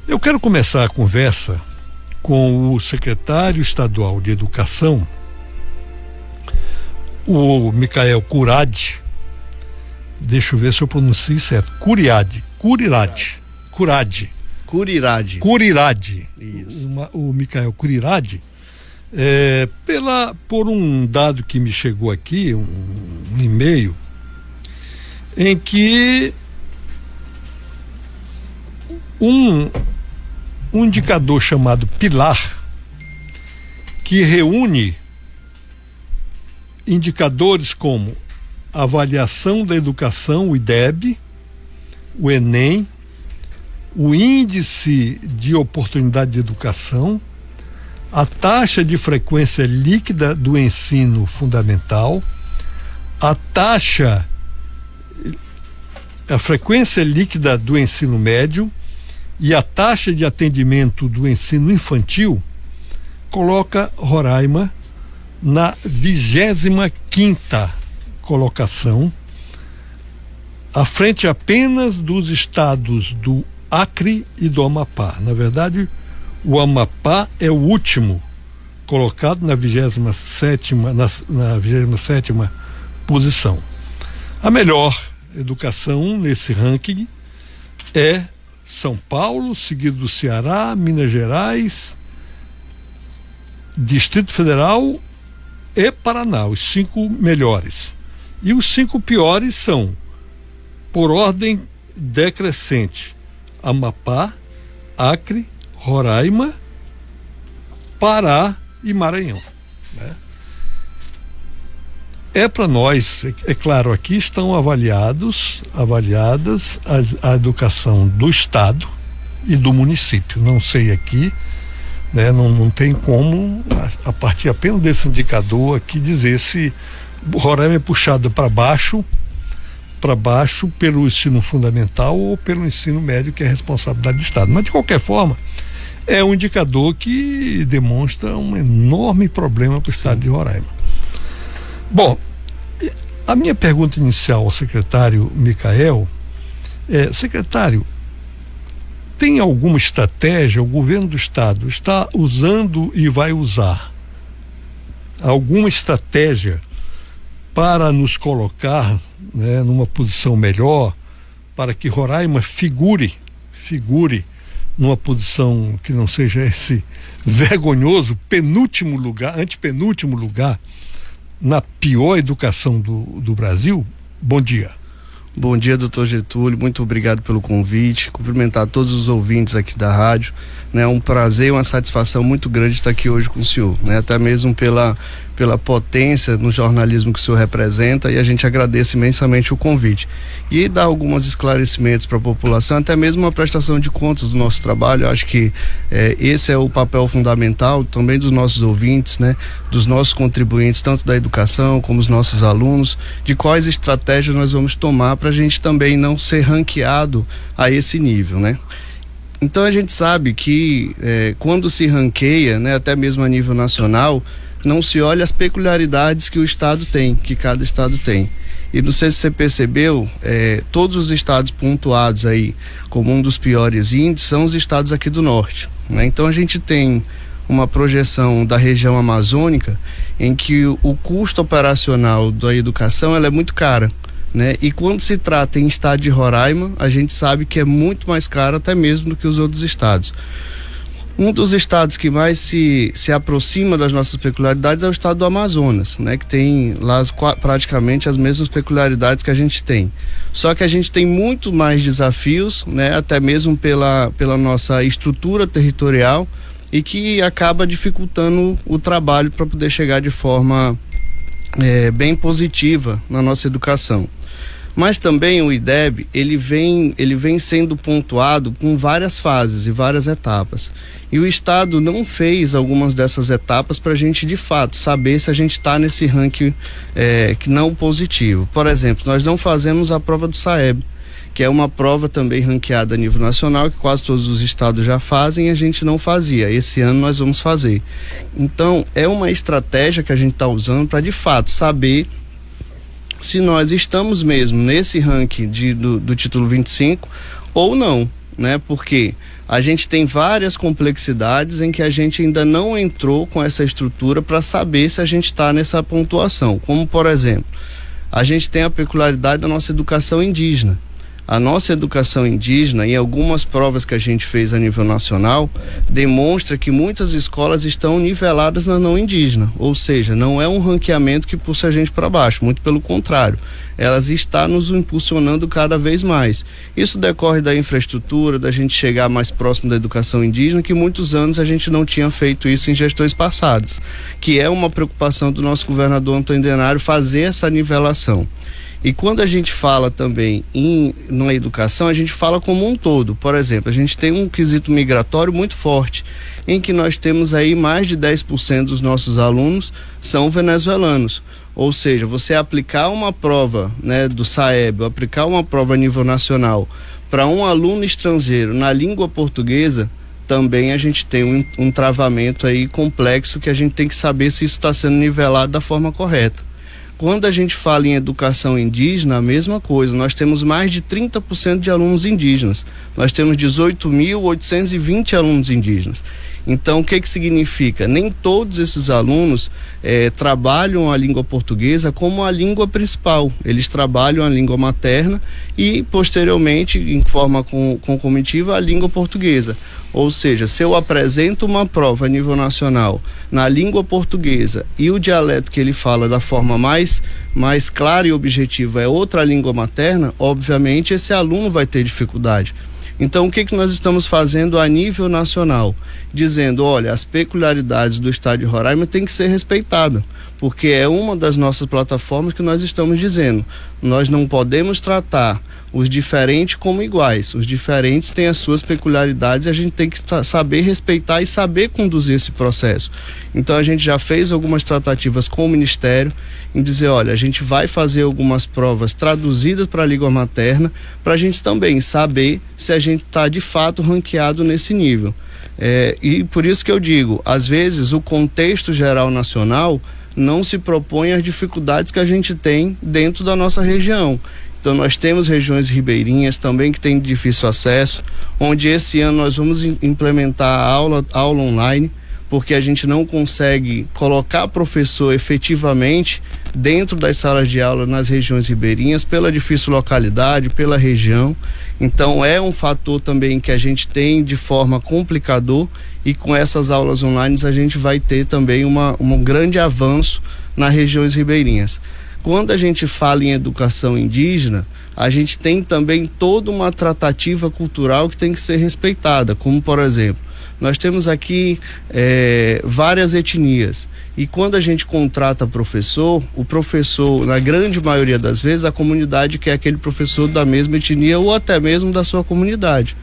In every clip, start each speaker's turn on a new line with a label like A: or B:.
A: Eu quero começar a conversa com o secretário estadual de Educação, o Micael Curadi. Deixa eu ver se eu pronuncio certo. Curiradi. Isso. O Micael Curiradi, por um dado que me chegou aqui, um e-mail, em que um indicador chamado Pilar, que reúne indicadores como avaliação da educação, o IDEB, o Enem, o índice de oportunidade de educação, a taxa de frequência líquida do ensino fundamental, a frequência líquida do ensino médio e a taxa de atendimento do ensino infantil, coloca Roraima na 25ª colocação, à frente apenas dos estados do Acre e do Amapá. Na verdade, o Amapá é o último colocado na 27ª posição. A melhor educação nesse ranking é São Paulo, seguido do Ceará, Minas Gerais, Distrito Federal e Paraná, os 5 melhores. E os 5 piores são, por ordem decrescente, Amapá, Acre, Roraima, Pará e Maranhão, né? Para nós, é claro, aqui estão avaliadas a educação do estado e do município. Não sei aqui, né, não tem como, a partir apenas desse indicador aqui, dizer se Roraima é puxado para baixo pelo ensino fundamental ou pelo ensino médio, que é responsabilidade do estado. Mas de qualquer forma, é um indicador que demonstra um enorme problema para o estado de Roraima. Bom, a minha pergunta inicial ao secretário Micael é: secretário, tem alguma estratégia, o governo do estado está usando e vai usar alguma estratégia para nos colocar, né, numa posição melhor, para que Roraima figure numa posição que não seja esse vergonhoso antepenúltimo lugar na pior educação do Brasil? Bom dia.
B: Bom dia, doutor Getúlio, muito obrigado pelo convite, cumprimentar todos os ouvintes aqui da rádio, né? Um prazer e uma satisfação muito grande estar aqui hoje com o senhor, né? Até mesmo pela potência no jornalismo que o senhor representa, e a gente agradece imensamente o convite. E dar alguns esclarecimentos para a população, até mesmo uma prestação de contas do nosso trabalho. Eu acho que esse é o papel fundamental também dos nossos ouvintes, né? Dos nossos contribuintes, tanto da educação como os nossos alunos, de quais estratégias nós vamos tomar para a gente também não ser ranqueado a esse nível, né? Então a gente sabe que quando se ranqueia, né, até mesmo a nível nacional, não se olha as peculiaridades que o estado tem, que cada estado tem. E não sei se você percebeu, todos os estados pontuados aí como um dos piores índices são os estados aqui do norte, né? Então a gente tem uma projeção da região amazônica em que o custo operacional da educação ela é muito cara, né? E quando se trata em estado de Roraima, a gente sabe que é muito mais caro até mesmo do que os outros estados. Um dos estados que mais se aproxima das nossas peculiaridades é o estado do Amazonas, né? Que tem lá praticamente as mesmas peculiaridades que a gente tem. Só que a gente tem muito mais desafios, né? Até mesmo pela nossa estrutura territorial, e que acaba dificultando o trabalho para poder chegar de forma bem positiva na nossa educação. Mas também o IDEB, ele vem sendo pontuado com várias fases e várias etapas. E o estado não fez algumas dessas etapas para a gente, de fato, saber se a gente está nesse ranking que não positivo. Por exemplo, nós não fazemos a prova do SAEB, que é uma prova também ranqueada a nível nacional, que quase todos os estados já fazem, e a gente não fazia. Esse ano nós vamos fazer. Então, é uma estratégia que a gente está usando para, de fato, saber se nós estamos mesmo nesse ranking do título 25 ou não, né? Porque A gente tem várias complexidades em que a gente ainda não entrou com essa estrutura para saber se a gente está nessa pontuação. Como, por exemplo, a gente tem a peculiaridade da nossa educação indígena. A nossa educação indígena, em algumas provas que a gente fez a nível nacional, demonstra que muitas escolas estão niveladas na não indígena, ou seja, não é um ranqueamento que puxa a gente para baixo, muito pelo contrário, elas estão nos impulsionando cada vez mais. Isso decorre da infraestrutura, da gente chegar mais próximo da educação indígena, que muitos anos a gente não tinha feito isso em gestões passadas, que é uma preocupação do nosso governador Antônio Denário fazer essa nivelação. E quando a gente fala também na educação, a gente fala como um todo. Por exemplo, a gente tem um quesito migratório muito forte, em que nós temos aí mais de 10% dos nossos alunos são venezuelanos. Ou seja, você aplicar uma prova, né, do SAEB, aplicar uma prova a nível nacional para um aluno estrangeiro na língua portuguesa, também a gente tem um travamento aí complexo que a gente tem que saber se isso está sendo nivelado da forma correta. Quando a gente fala em educação indígena, a mesma coisa, nós temos mais de 30% de alunos indígenas, nós temos 18.820 alunos indígenas. Então, o que significa? Nem todos esses alunos trabalham a língua portuguesa como a língua principal, eles trabalham a língua materna e, posteriormente, em forma concomitiva, a língua portuguesa. Ou seja, se eu apresento uma prova a nível nacional na língua portuguesa e o dialeto que ele fala da forma mais clara e objetiva é outra língua materna, obviamente esse aluno vai ter dificuldade. Então, o que nós estamos fazendo a nível nacional? Dizendo, olha, as peculiaridades do estado de Roraima têm que ser respeitadas, porque é uma das nossas plataformas que nós estamos dizendo. Nós não podemos tratar os diferentes como iguais. Os diferentes têm as suas peculiaridades e a gente tem que saber respeitar e saber conduzir esse processo. Então a gente já fez algumas tratativas com o Ministério em dizer, olha, a gente vai fazer algumas provas traduzidas para a língua materna para a gente também saber se a gente está de fato ranqueado nesse nível. E por isso que eu digo, às vezes o contexto geral nacional não se propõe às dificuldades que a gente tem dentro da nossa região. Então nós temos regiões ribeirinhas também que têm difícil acesso, onde esse ano nós vamos implementar a aula online, porque a gente não consegue colocar professor efetivamente dentro das salas de aula nas regiões ribeirinhas, pela difícil localidade, pela região. Então é um fator também que a gente tem de forma complicador, e com essas aulas online a gente vai ter também um grande avanço nas regiões ribeirinhas. Quando a gente fala em educação indígena, a gente tem também toda uma tratativa cultural que tem que ser respeitada, como, por exemplo, nós temos aqui várias etnias, e quando a gente contrata professor, o professor, na grande maioria das vezes, a comunidade quer aquele professor da mesma etnia ou até mesmo da sua comunidade.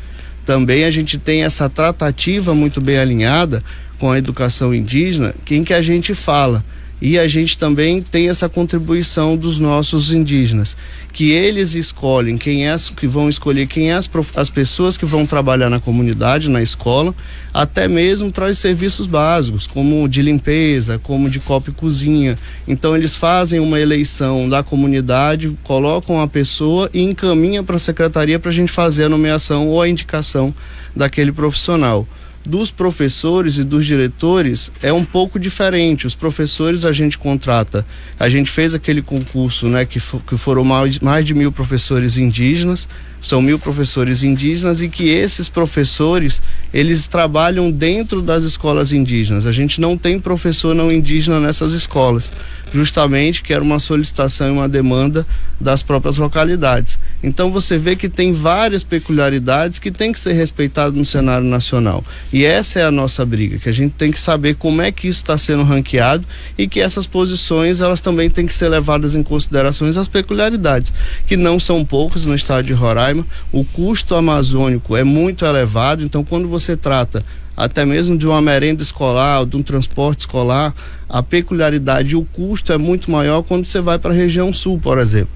B: Também a gente tem essa tratativa muito bem alinhada com a educação indígena, em que a gente fala. E a gente também tem essa contribuição dos nossos indígenas, que eles escolhem que vão escolher quem é as pessoas que vão trabalhar na comunidade, na escola, até mesmo para os serviços básicos, como de limpeza, como de copa e cozinha. Então eles fazem uma eleição da comunidade, colocam a pessoa e encaminham para a secretaria para a gente fazer a nomeação ou a indicação daquele profissional. Dos professores e dos diretores é um pouco diferente. Os professores a gente contrata, a gente fez aquele concurso, né, que foram mais de 1.000 professores indígenas, são 1.000 professores indígenas, e que esses professores, eles trabalham dentro das escolas indígenas. A gente não tem professor não indígena nessas escolas, justamente que era uma solicitação e uma demanda das próprias localidades. Então você vê que tem várias peculiaridades que tem que ser respeitado no cenário nacional, e essa é a nossa briga, que a gente tem que saber como é que isso está sendo ranqueado, e que essas posições elas também têm que ser levadas em consideração as peculiaridades, que não são poucas no estado de Roraima. O custo amazônico é muito elevado, então quando você trata até mesmo de uma merenda escolar, de um transporte escolar, a peculiaridade e o custo é muito maior quando você vai para a região sul, por exemplo.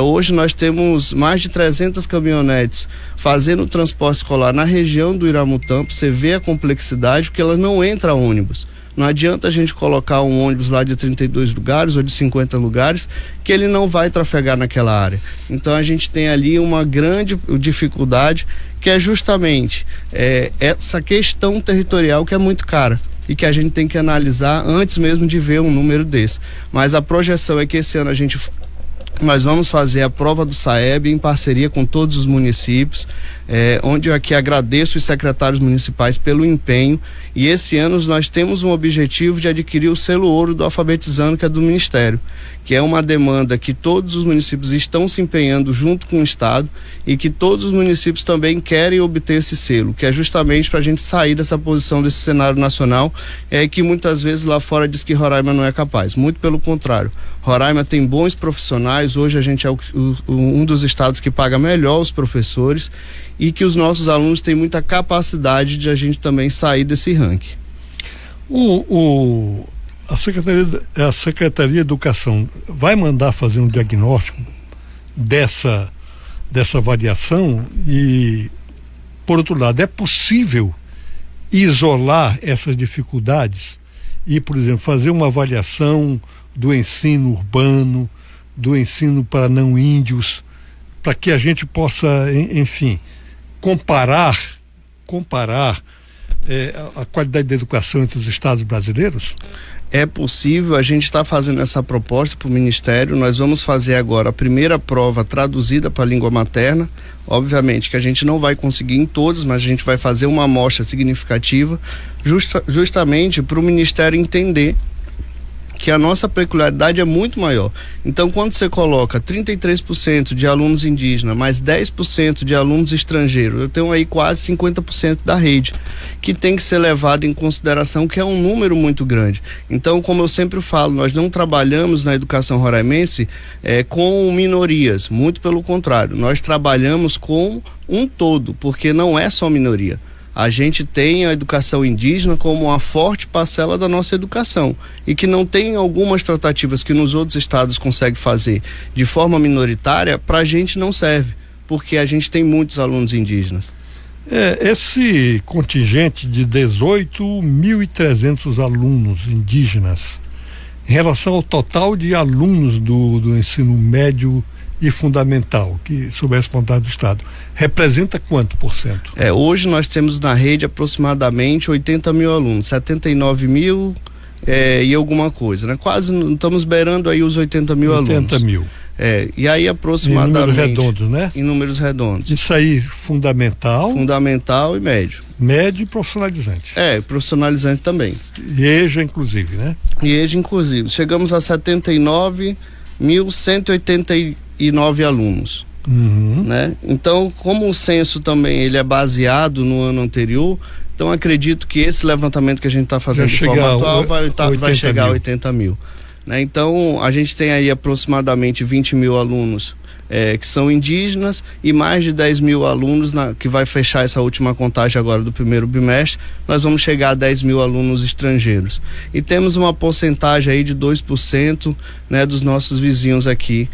B: Hoje nós temos mais de 300 caminhonetes fazendo o transporte escolar na região do Iramutã. Você vê a complexidade, porque ela não entra ônibus. Não adianta a gente colocar um ônibus lá de 32 lugares ou de 50 lugares, que ele não vai trafegar naquela área. Então a gente tem ali uma grande dificuldade, que é justamente essa questão territorial que é muito cara e que a gente tem que analisar antes mesmo de ver um número desse. Mas a projeção é que esse ano nós vamos fazer a prova do SAEB em parceria com todos os municípios, onde eu aqui agradeço os secretários municipais pelo empenho, e esse ano nós temos um objetivo de adquirir o selo ouro do Alfabetizando, que é do Ministério, que é uma demanda que todos os municípios estão se empenhando junto com o Estado e que todos os municípios também querem obter esse selo, que é justamente para a gente sair dessa posição, desse cenário nacional, que muitas vezes lá fora diz que Roraima não é capaz. Muito pelo contrário, Roraima tem bons profissionais, hoje a gente é um dos estados que paga melhor os professores e que os nossos alunos têm muita capacidade de a gente também sair desse ranking.
A: A Secretaria de Educação vai mandar fazer um diagnóstico dessa variação e, por outro lado, é possível isolar essas dificuldades e, por exemplo, fazer uma avaliação do ensino urbano, do ensino para não índios, para que a gente possa, enfim, comparar a qualidade da educação entre os estados brasileiros?
B: É possível, a gente está fazendo essa proposta para o Ministério. Nós vamos fazer agora a primeira prova traduzida para a língua materna. Obviamente que a gente não vai conseguir em todos, mas a gente vai fazer uma amostra significativa, justamente para o Ministério entender que a nossa peculiaridade é muito maior. Então, quando você coloca 33% de alunos indígenas, mais 10% de alunos estrangeiros, eu tenho aí quase 50% da rede, que tem que ser levado em consideração, que é um número muito grande. Então, como eu sempre falo, nós não trabalhamos na educação roraimense com minorias, muito pelo contrário, nós trabalhamos com um todo, porque não é só minoria. A gente tem a educação indígena como uma forte parcela da nossa educação e que não tem algumas tratativas que nos outros estados conseguem fazer de forma minoritária, para a gente não serve, porque a gente tem muitos alunos indígenas.
A: Esse contingente de 18.300 alunos indígenas, em relação ao total de alunos do ensino médio e fundamental, que sob a responsabilidade do Estado, representa quanto por cento?
B: Hoje nós temos na rede aproximadamente 80 mil alunos, 79 mil e alguma coisa, né? Quase estamos beirando aí os 80 mil alunos.
A: 80 mil.
B: E aí aproximadamente...
A: Em números redondos, né?
B: Em números redondos.
A: Isso aí, fundamental...
B: Fundamental e médio.
A: Médio e profissionalizante.
B: Profissionalizante também.
A: E EJA, inclusive, né?
B: E EJA, inclusive. Chegamos a 79.189 alunos. Né? Então, como o censo também ele é baseado no ano anterior, então acredito que esse levantamento que a gente está fazendo de forma atual vai chegar a 80 mil. Né? Então, a gente tem aí aproximadamente 20 mil alunos que são indígenas e mais de 10 mil alunos que vai fechar essa última contagem agora do primeiro bimestre. Nós vamos chegar a 10 mil alunos estrangeiros e temos uma porcentagem aí de 2%, né, dos nossos vizinhos aqui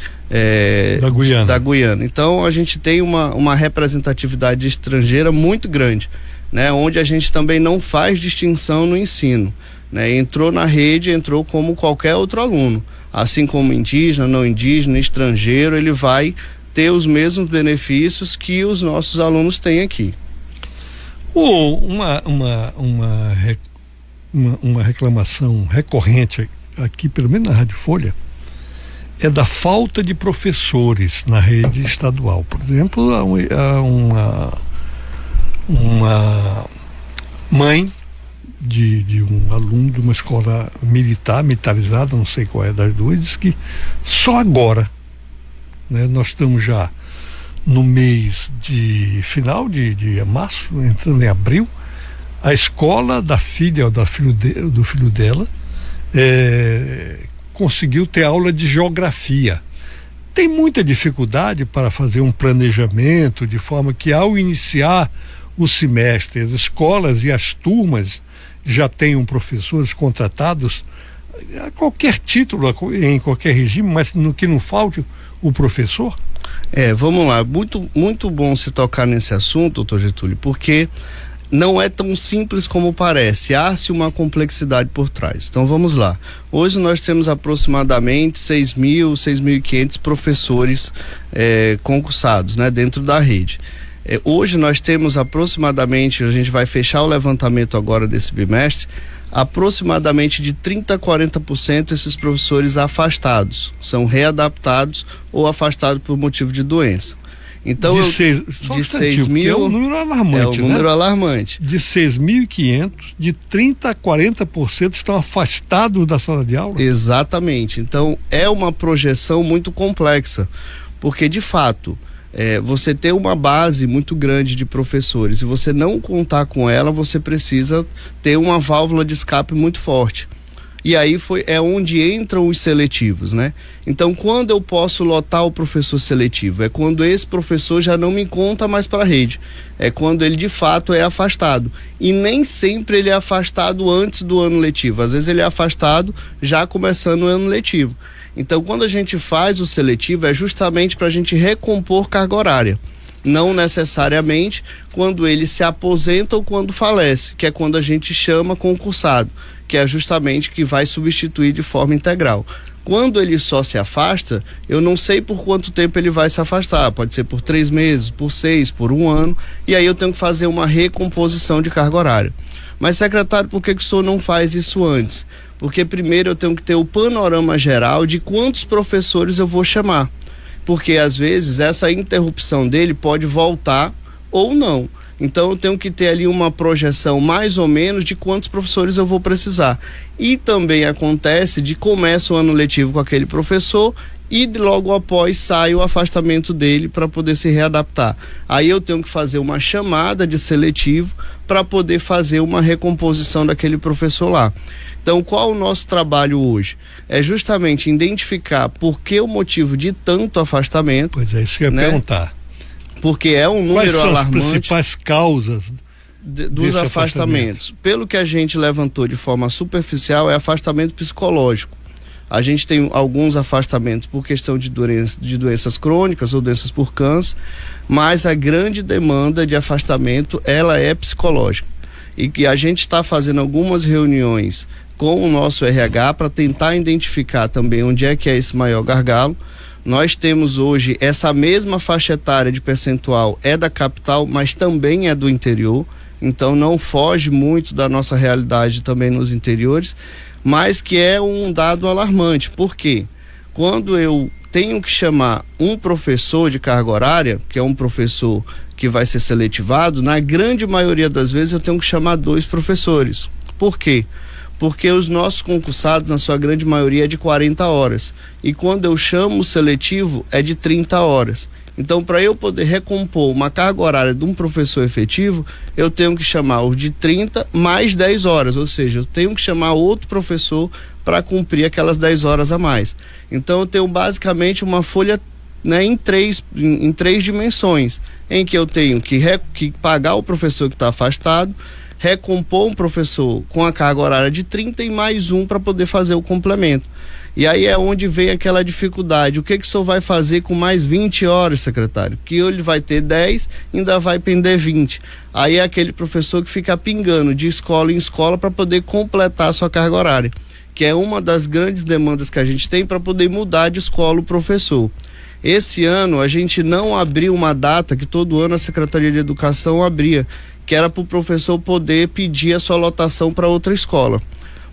B: da Guiana. Então a gente tem uma representatividade estrangeira muito grande, né, onde a gente também não faz distinção no ensino, né? Entrou na rede, entrou como qualquer outro aluno. Assim como indígena, não indígena, estrangeiro, ele vai ter os mesmos benefícios que os nossos alunos têm aqui.
A: Uma reclamação recorrente aqui, pelo menos na Rádio Folha, é da falta de professores na rede estadual. Por exemplo, uma mãe de um aluno de uma escola militarizada, não sei qual é das duas, diz que só agora, né, nós estamos já no mês de final de março, entrando em abril, a escola da filha ou do filho dela conseguiu ter aula de geografia. Tem muita dificuldade para fazer um planejamento de forma que, ao iniciar o semestre, as escolas e as turmas já tenham professores contratados a qualquer título, em qualquer regime, mas no que não falte o professor?
B: Vamos lá, muito bom se tocar nesse assunto, doutor Getúlio, porque não é tão simples como parece, há-se uma complexidade por trás. Então vamos lá, hoje nós temos aproximadamente 6.000, 6.500 professores concursados, né, dentro da rede. Hoje nós temos aproximadamente, a gente vai fechar o levantamento agora desse bimestre, aproximadamente de 30% a 40% esses professores afastados, são readaptados ou afastados por motivo de doença. Então,
A: de 6 mil é um número alarmante.
B: É um número alarmante.
A: De 6.500, de 30% a 40% estão afastados da sala de aula?
B: Exatamente. Então, é uma projeção muito complexa, porque, de fato, você ter uma base muito grande de professores e você não contar com ela, você precisa ter uma válvula de escape muito forte. E aí é onde entram os seletivos, né? Então, quando eu posso lotar o professor seletivo? É quando esse professor já não me conta mais para a rede. É quando ele, de fato, é afastado. E nem sempre ele é afastado antes do ano letivo. Às vezes ele é afastado já começando o ano letivo. Então, quando a gente faz o seletivo, é justamente para a gente recompor carga horária. Não necessariamente quando ele se aposenta ou quando falece, que é quando a gente chama concursado, que é justamente que vai substituir de forma integral. Quando ele só se afasta, eu não sei por quanto tempo ele vai se afastar, pode ser por 3 meses, por 6, por 1 ano, e aí eu tenho que fazer uma recomposição de carga horária. Mas, secretário, por que o senhor não faz isso antes? Porque primeiro eu tenho que ter o panorama geral de quantos professores eu vou chamar, porque às vezes essa interrupção dele pode voltar ou não. Então eu tenho que ter ali uma projeção mais ou menos de quantos professores eu vou precisar. E também acontece de começa o ano letivo com aquele professor e logo após sai o afastamento dele para poder se readaptar. Aí eu tenho que fazer uma chamada de seletivo para poder fazer uma recomposição daquele professor lá. Então, qual o nosso trabalho hoje? É justamente identificar por que o motivo de tanto afastamento.
A: Pois é, isso que eu ia perguntar.
B: Porque é um número alarmante. Quais são as
A: principais causas
B: dos afastamentos? Pelo que a gente levantou de forma superficial, é afastamento psicológico. A gente tem alguns afastamentos por questão de doenças crônicas ou doenças por câncer, mas a grande demanda de afastamento, ela é psicológica. E que a gente está fazendo algumas reuniões com o nosso RH para tentar identificar também onde é que é esse maior gargalo. Nós temos hoje essa mesma faixa etária de percentual é da capital, mas também é do interior, então não foge muito da nossa realidade também nos interiores, mas que é um dado alarmante. Por quê? Quando eu tenho que chamar um professor de carga horária, que é um professor que vai ser seletivado, na grande maioria das vezes eu tenho que chamar 2 professores. Por quê? Porque os nossos concursados, na sua grande maioria, é de 40 horas. E quando eu chamo o seletivo, é de 30 horas. Então, para eu poder recompor uma carga horária de um professor efetivo, eu tenho que chamar os de 30 mais 10 horas. Ou seja, eu tenho que chamar outro professor para cumprir aquelas 10 horas a mais. Então, eu tenho basicamente uma folha, né, em três dimensões, em que eu tenho que pagar o professor que está afastado, recompor um professor com a carga horária de 30 e mais um para poder fazer o complemento. E aí é onde vem aquela dificuldade. O que o senhor vai fazer com mais 20 horas, secretário? Que ele vai ter 10, ainda vai pender 20. Aí é aquele professor que fica pingando de escola em escola para poder completar a sua carga horária, que é uma das grandes demandas que a gente tem para poder mudar de escola o professor. Esse ano a gente não abriu uma data que todo ano a Secretaria de Educação abria, que era para o professor poder pedir a sua lotação para outra escola.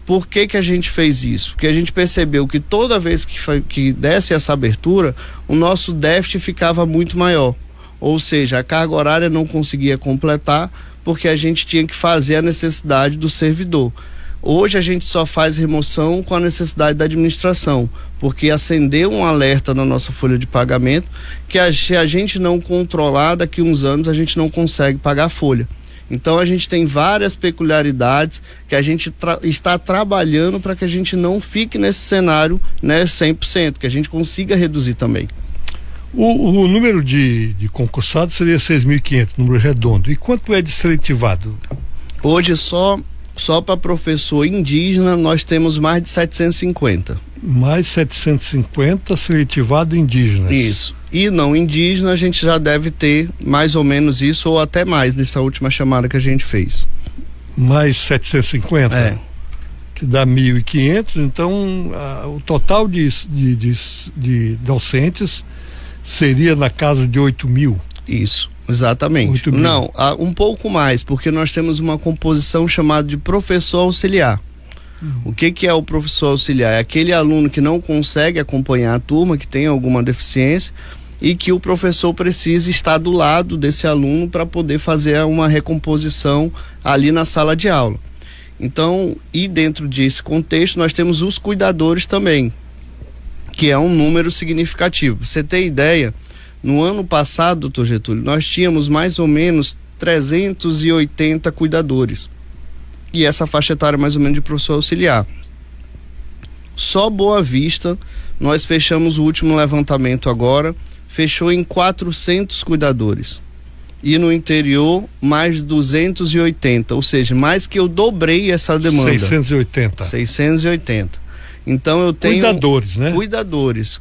B: Por que a gente fez isso? Porque a gente percebeu que toda vez que desse essa abertura, o nosso déficit ficava muito maior. Ou seja, a carga horária não conseguia completar porque a gente tinha que fazer a necessidade do servidor. Hoje a gente só faz remoção com a necessidade da administração, porque acendeu um alerta na nossa folha de pagamento que se a gente não controlar, daqui a uns anos a gente não consegue pagar a folha. Então a gente tem várias peculiaridades que a gente está trabalhando para que a gente não fique nesse cenário, né, 100%, que a gente consiga reduzir também.
A: O número de concursados seria 6.500, número redondo. E quanto é de seletivado?
B: Hoje só para professor indígena nós temos mais de 750.
A: Mais 750 seletivado indígenas.
B: Isso. E não indígena a gente já deve ter mais ou menos isso ou até mais nessa última chamada que a gente fez.
A: Mais 750?
B: É.
A: Que dá 1.500, então o total de docentes seria na casa de 8.000.
B: Isso. Exatamente. Não, um pouco mais, porque nós temos uma composição chamada de professor auxiliar. O que é o professor auxiliar? É aquele aluno que não consegue acompanhar a turma, que tem alguma deficiência, e que o professor precisa estar do lado desse aluno para poder fazer uma recomposição ali na sala de aula. Então, e dentro desse contexto, nós temos os cuidadores também, que é um número significativo. Pra você ter ideia, no ano passado, doutor Getúlio, nós tínhamos mais ou menos 380 cuidadores. E essa faixa etária mais ou menos de professor auxiliar. Só Boa Vista, nós fechamos o último levantamento agora, fechou em 400 cuidadores. E no interior, mais de 280, ou seja, mais que eu dobrei essa demanda.
A: 680.
B: 680. Então eu tenho...
A: Cuidadores, né?
B: Cuidadores.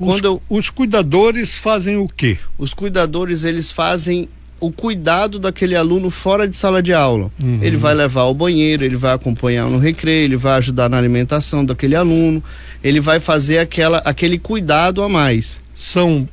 A: Os cuidadores fazem o quê? Os
B: cuidadores, eles fazem o cuidado daquele aluno fora de sala de aula. Ele vai levar ao banheiro, ele vai acompanhar no recreio, ele vai ajudar na alimentação daquele aluno, ele vai fazer aquele cuidado a mais.
A: São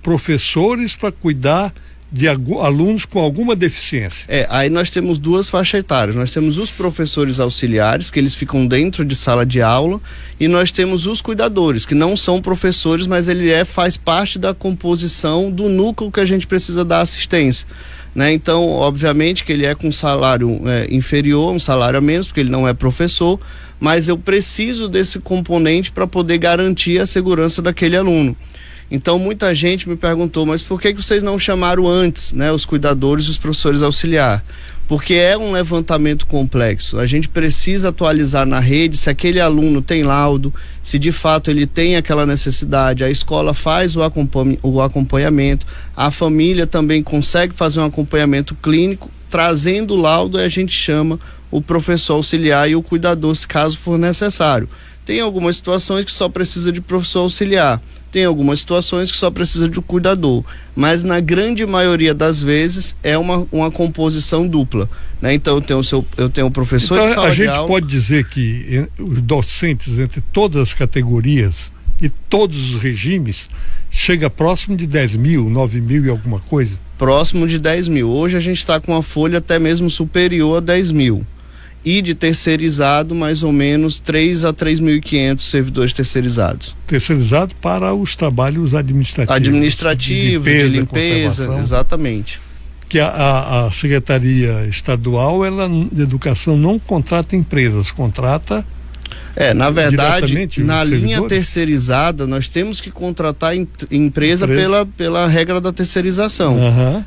A: professores para cuidar de alunos com alguma deficiência.
B: Aí nós temos duas faixas etárias. Nós temos os professores auxiliares, que eles ficam dentro de sala de aula, e nós temos os cuidadores, que não são professores, mas ele faz parte da composição do núcleo que a gente precisa dar assistência. Né? Então, obviamente que ele é com salário inferior, um salário a menos, porque ele não é professor, mas eu preciso desse componente para poder garantir a segurança daquele aluno. Então muita gente me perguntou, mas por que vocês não chamaram antes, né, os cuidadores e os professores auxiliares? Porque é um levantamento complexo, a gente precisa atualizar na rede se aquele aluno tem laudo, se de fato ele tem aquela necessidade, a escola faz o acompanhamento, a família também consegue fazer um acompanhamento clínico, trazendo o laudo, a gente chama o professor auxiliar e o cuidador, se caso for necessário. Tem algumas situações que só precisa de professor auxiliar, tem algumas situações que só precisa de um cuidador, mas na grande maioria das vezes é uma composição dupla, né? Então eu tenho um professor de sala de aula. A gente
A: pode dizer que os docentes entre todas as categorias e todos os regimes chega próximo de 10 mil, 9 mil e alguma coisa?
B: Próximo de 10 mil. Hoje a gente está com uma folha até mesmo superior a 10 mil. E de terceirizado, mais ou menos 3 a 3.500 servidores terceirizados.
A: Terceirizado para os trabalhos administrativos.
B: Administrativos, de limpeza, exatamente.
A: Que a Secretaria Estadual, ela de Educação não contrata empresas, contrata...
B: na verdade, na linha terceirizada, nós temos que contratar empresa pela regra da terceirização.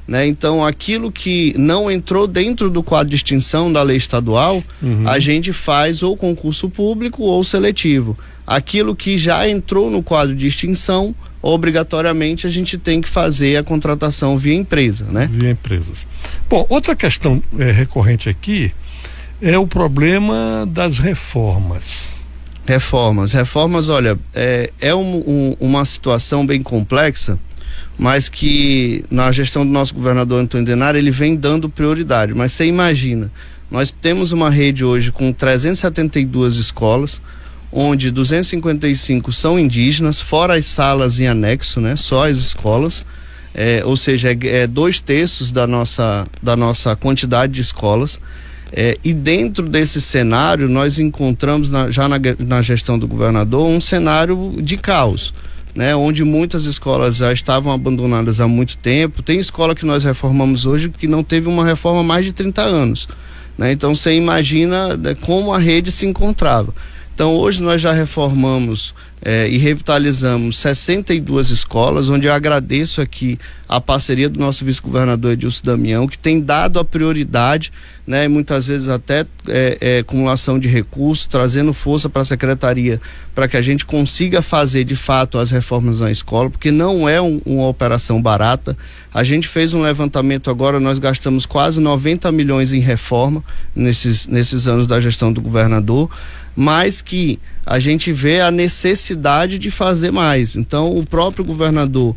B: Né? Então, aquilo que não entrou dentro do quadro de extinção da lei estadual, a gente faz ou concurso público ou seletivo. Aquilo que já entrou no quadro de extinção, obrigatoriamente a gente tem que fazer a contratação via empresa, né?
A: Via empresas. Bom, outra questão recorrente aqui é o problema das reformas.
B: Reformas, olha, uma situação bem complexa, mas que na gestão do nosso governador Antônio Denari ele vem dando prioridade. Mas você imagina, nós temos uma rede hoje com 372 escolas, onde 255 são indígenas, fora as salas em anexo, né? Só as escolas, ou seja, 2/3 da nossa quantidade de escolas. E dentro desse cenário nós encontramos já na gestão do governador um cenário de caos, né? Onde muitas escolas já estavam abandonadas há muito tempo. Tem escola que nós reformamos hoje que não teve uma reforma há mais de 30 anos, né? Então você imagina como a rede se encontrava. Então hoje nós já reformamos e revitalizamos 62 escolas, onde eu agradeço aqui a parceria do nosso vice-governador Edilson Damião, que tem dado a prioridade, né, e muitas vezes até acumulação de recursos, trazendo força para a secretaria para que a gente consiga fazer de fato as reformas na escola, porque não é uma operação barata. A gente fez um levantamento agora, nós gastamos quase 90 milhões em reforma nesses anos da gestão do governador, mas que a gente vê a necessidade de fazer mais. Então o próprio governador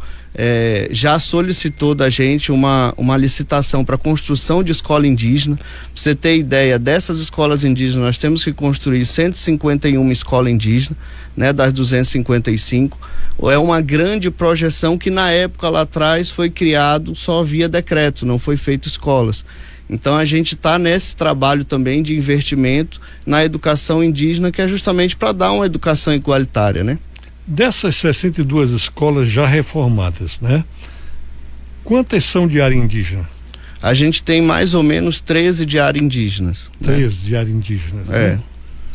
B: já solicitou da gente uma licitação para construção de escola indígena. Pra você ter ideia, dessas escolas indígenas nós temos que construir 151 escolas indígenas, né, das 255. É uma grande projeção que na época lá atrás foi criado só via decreto, não foi feito escolas. Então a gente está nesse trabalho também de investimento na educação indígena, que é justamente para dar uma educação igualitária, né?
A: Dessas 62 escolas já reformadas, né? Quantas são de área indígena?
B: A gente tem mais ou menos 13 de área indígenas.
A: 13
B: né?
A: de área indígena. Né?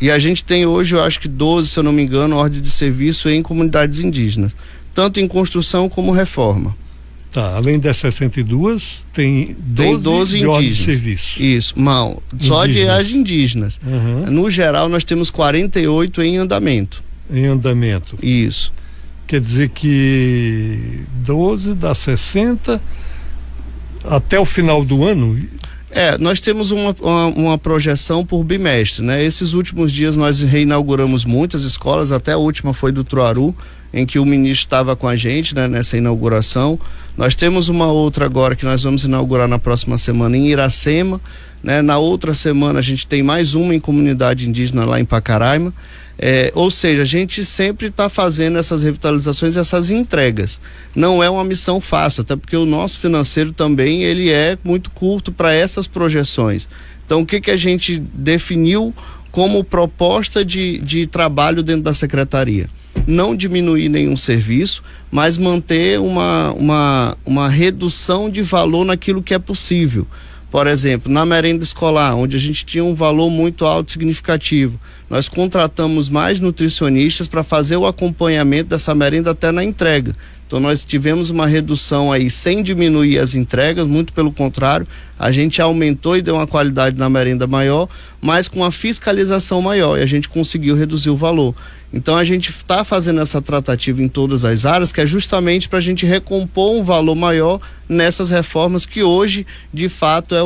B: E a gente tem hoje, eu acho que 12, se eu não me engano, ordem de serviço em comunidades indígenas, tanto em construção como reforma.
A: Tá, além das 62, tem 12
B: de
A: ordem de serviço.
B: Isso, não, só de áreas indígenas.
A: Uhum.
B: No geral, nós temos 48 em andamento.
A: Em andamento.
B: Isso.
A: Quer dizer que 12 dá 60 até o final do ano?
B: Nós temos uma projeção por bimestre, né? Esses últimos dias nós reinauguramos muitas escolas, até a última foi do Truaru, em que o ministro estava com a gente, né, nessa inauguração. Nós temos uma outra agora que nós vamos inaugurar na próxima semana em Iracema, né? Na outra semana a gente tem mais uma em comunidade indígena lá em Pacaraima. Ou seja, a gente sempre está fazendo essas revitalizações, essas entregas. Não é uma missão fácil, até porque o nosso financeiro também ele é muito curto para essas projeções. Então, o que a gente definiu como proposta de trabalho dentro da secretaria? Não diminuir nenhum serviço, mas manter uma redução de valor naquilo que é possível. Por exemplo, na merenda escolar, onde a gente tinha um valor muito alto, significativo, nós contratamos mais nutricionistas para fazer o acompanhamento dessa merenda até na entrega. Então nós tivemos uma redução aí sem diminuir as entregas, muito pelo contrário, a gente aumentou e deu uma qualidade na merenda maior, mas com a fiscalização maior, e a gente conseguiu reduzir o valor. Então a gente está fazendo essa tratativa em todas as áreas, que é justamente para a gente recompor um valor maior nessas reformas que hoje, de fato, é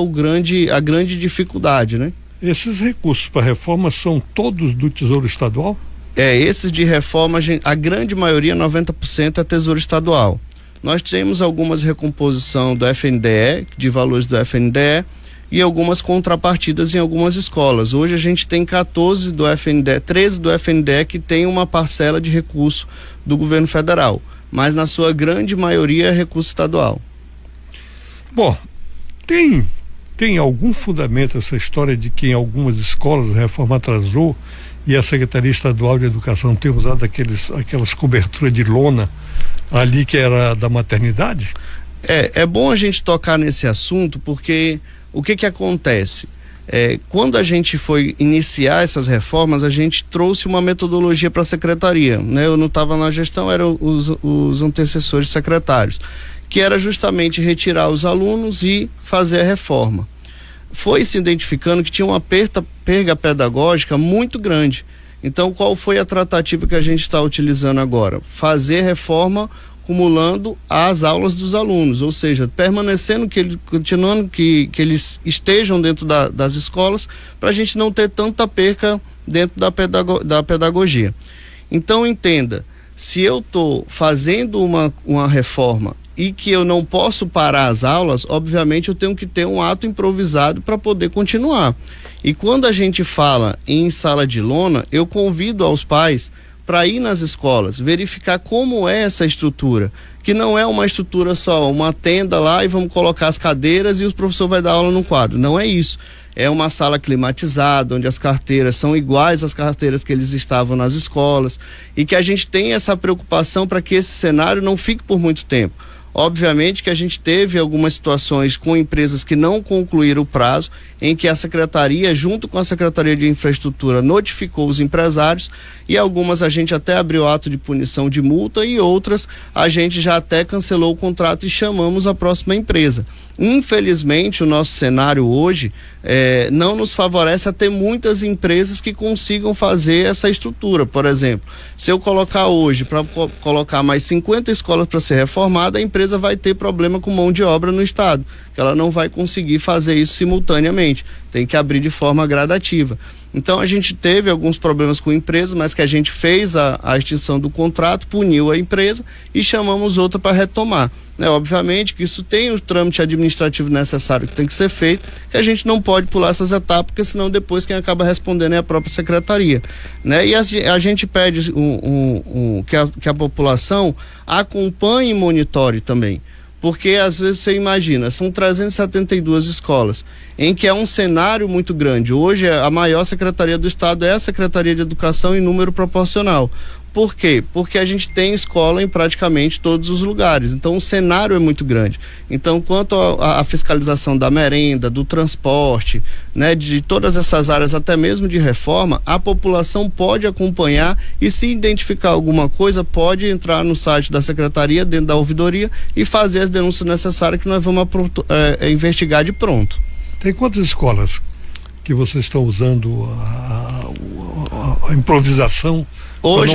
B: a grande dificuldade, né?
A: Esses recursos para reforma são todos do Tesouro Estadual?
B: Esses de reforma, a grande maioria, 90%, é Tesouro Estadual. Nós temos algumas recomposição do FNDE, de valores do FNDE, e algumas contrapartidas em algumas escolas. Hoje a gente tem 14 do FNDE, 13 do FNDE que tem uma parcela de recurso do governo federal, mas na sua grande maioria é recurso estadual.
A: Bom, tem algum fundamento essa história de que em algumas escolas a reforma atrasou e a Secretaria Estadual de Educação tem usado aquelas coberturas de lona ali que era da maternidade?
B: É bom a gente tocar nesse assunto, porque o que acontece? Quando a gente foi iniciar essas reformas, a gente trouxe uma metodologia para a secretaria, né? Eu não estava na gestão, eram os antecessores secretários, que era justamente retirar os alunos e fazer a reforma. Foi se identificando que tinha uma perda pedagógica muito grande. Então, qual foi a tratativa que a gente está utilizando agora? Fazer reforma acumulando as aulas dos alunos, ou seja, continuando que eles estejam dentro das escolas, para a gente não ter tanta perca dentro da pedagogia. Então, entenda, se eu estou fazendo uma reforma e que eu não posso parar as aulas, obviamente eu tenho que ter um ato improvisado para poder continuar. E quando a gente fala em sala de lona, eu convido aos pais para ir nas escolas, verificar como é essa estrutura, que não é uma estrutura só, uma tenda lá e vamos colocar as cadeiras e o professor vai dar aula no quadro. Não é isso. É uma sala climatizada, onde as carteiras são iguais às carteiras que eles estavam nas escolas, e que a gente tem essa preocupação para que esse cenário não fique por muito tempo. Obviamente que a gente teve algumas situações com empresas que não concluíram o prazo, em que a secretaria, junto com a Secretaria de Infraestrutura, notificou os empresários, e algumas a gente até abriu ato de punição de multa, e outras a gente já até cancelou o contrato e chamamos a próxima empresa. Infelizmente, o nosso cenário hoje não nos favorece a ter muitas empresas que consigam fazer essa estrutura. Por exemplo, se eu colocar hoje para colocar mais 50 escolas para ser reformada, a empresa vai ter problema com mão de obra no estado, que ela não vai conseguir fazer isso simultaneamente, tem que abrir de forma gradativa. Então a gente teve alguns problemas com a empresa, mas que a gente fez a extinção do contrato, puniu a empresa e chamamos outra para retomar. Obviamente que isso tem o trâmite administrativo necessário que tem que ser feito, que a gente não pode pular essas etapas, porque senão depois quem acaba respondendo é a própria secretaria. E a gente pede que a população acompanhe e monitore também. Porque às vezes você imagina, são 372 escolas, em que é um cenário muito grande. Hoje a maior secretaria do estado é a Secretaria de Educação em número proporcional. Por quê? Porque a gente tem escola em praticamente todos os lugares, então o cenário é muito grande. Então, quanto à fiscalização da merenda, do transporte, de todas essas áreas, até mesmo de reforma, a população pode acompanhar e, se identificar alguma coisa, pode entrar no site da secretaria, dentro da ouvidoria, e fazer as denúncias necessárias que nós vamos investigar de pronto.
A: Tem quantas escolas que vocês estão usando a improvisação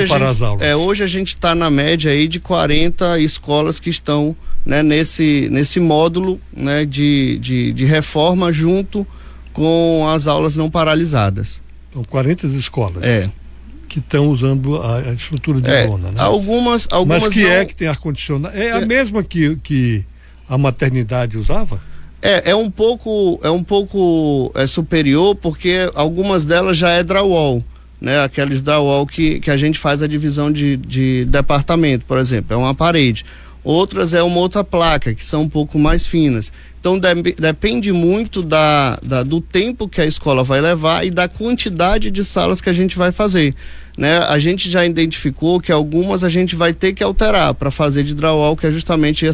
A: para as aulas?
B: Hoje a gente está na média aí de 40 escolas que estão nesse módulo de reforma junto com as aulas não paralisadas.
A: Então 40 escolas que estão usando a estrutura de lona, né?
B: Algumas
A: Mas que
B: não...
A: que tem ar-condicionado? É a mesma que a maternidade usava?
B: É um pouco superior, porque algumas delas já é drywall. Aqueles drywall que a gente faz a divisão de departamento, por exemplo, é uma parede. Outras é uma outra placa, que são um pouco mais finas. Então depende muito do tempo que a escola vai levar e da quantidade de salas que a gente vai fazer. A gente já identificou que algumas a gente vai ter que alterar para fazer de drywall, que é justamente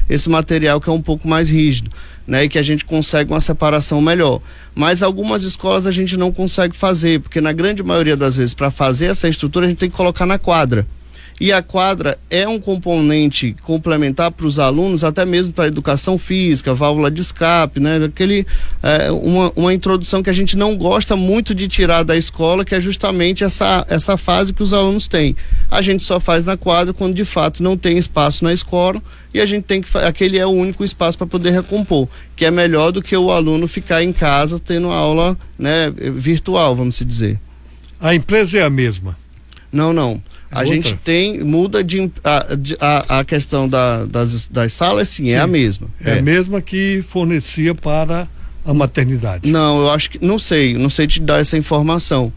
B: esse material que é um pouco mais rígido. E que a gente consegue uma separação melhor. Mas algumas escolas a gente não consegue fazer, porque na grande maioria das vezes, para fazer essa estrutura, a gente tem que colocar na quadra. E a quadra é um componente complementar para os alunos, até mesmo para a educação física, válvula de escape, uma introdução que a gente não gosta muito de tirar da escola, que é justamente essa fase que os alunos têm. A gente só faz na quadra quando de fato não tem espaço na escola, e a gente tem que aquele é o único espaço para poder recompor, que é melhor do que o aluno ficar em casa tendo aula virtual, vamos dizer.
A: A empresa é a mesma?
B: Não. A gente muda a questão das salas, sim, é a mesma.
A: É a mesma que fornecia para a maternidade?
B: Não, eu acho que, não sei te dar essa informação,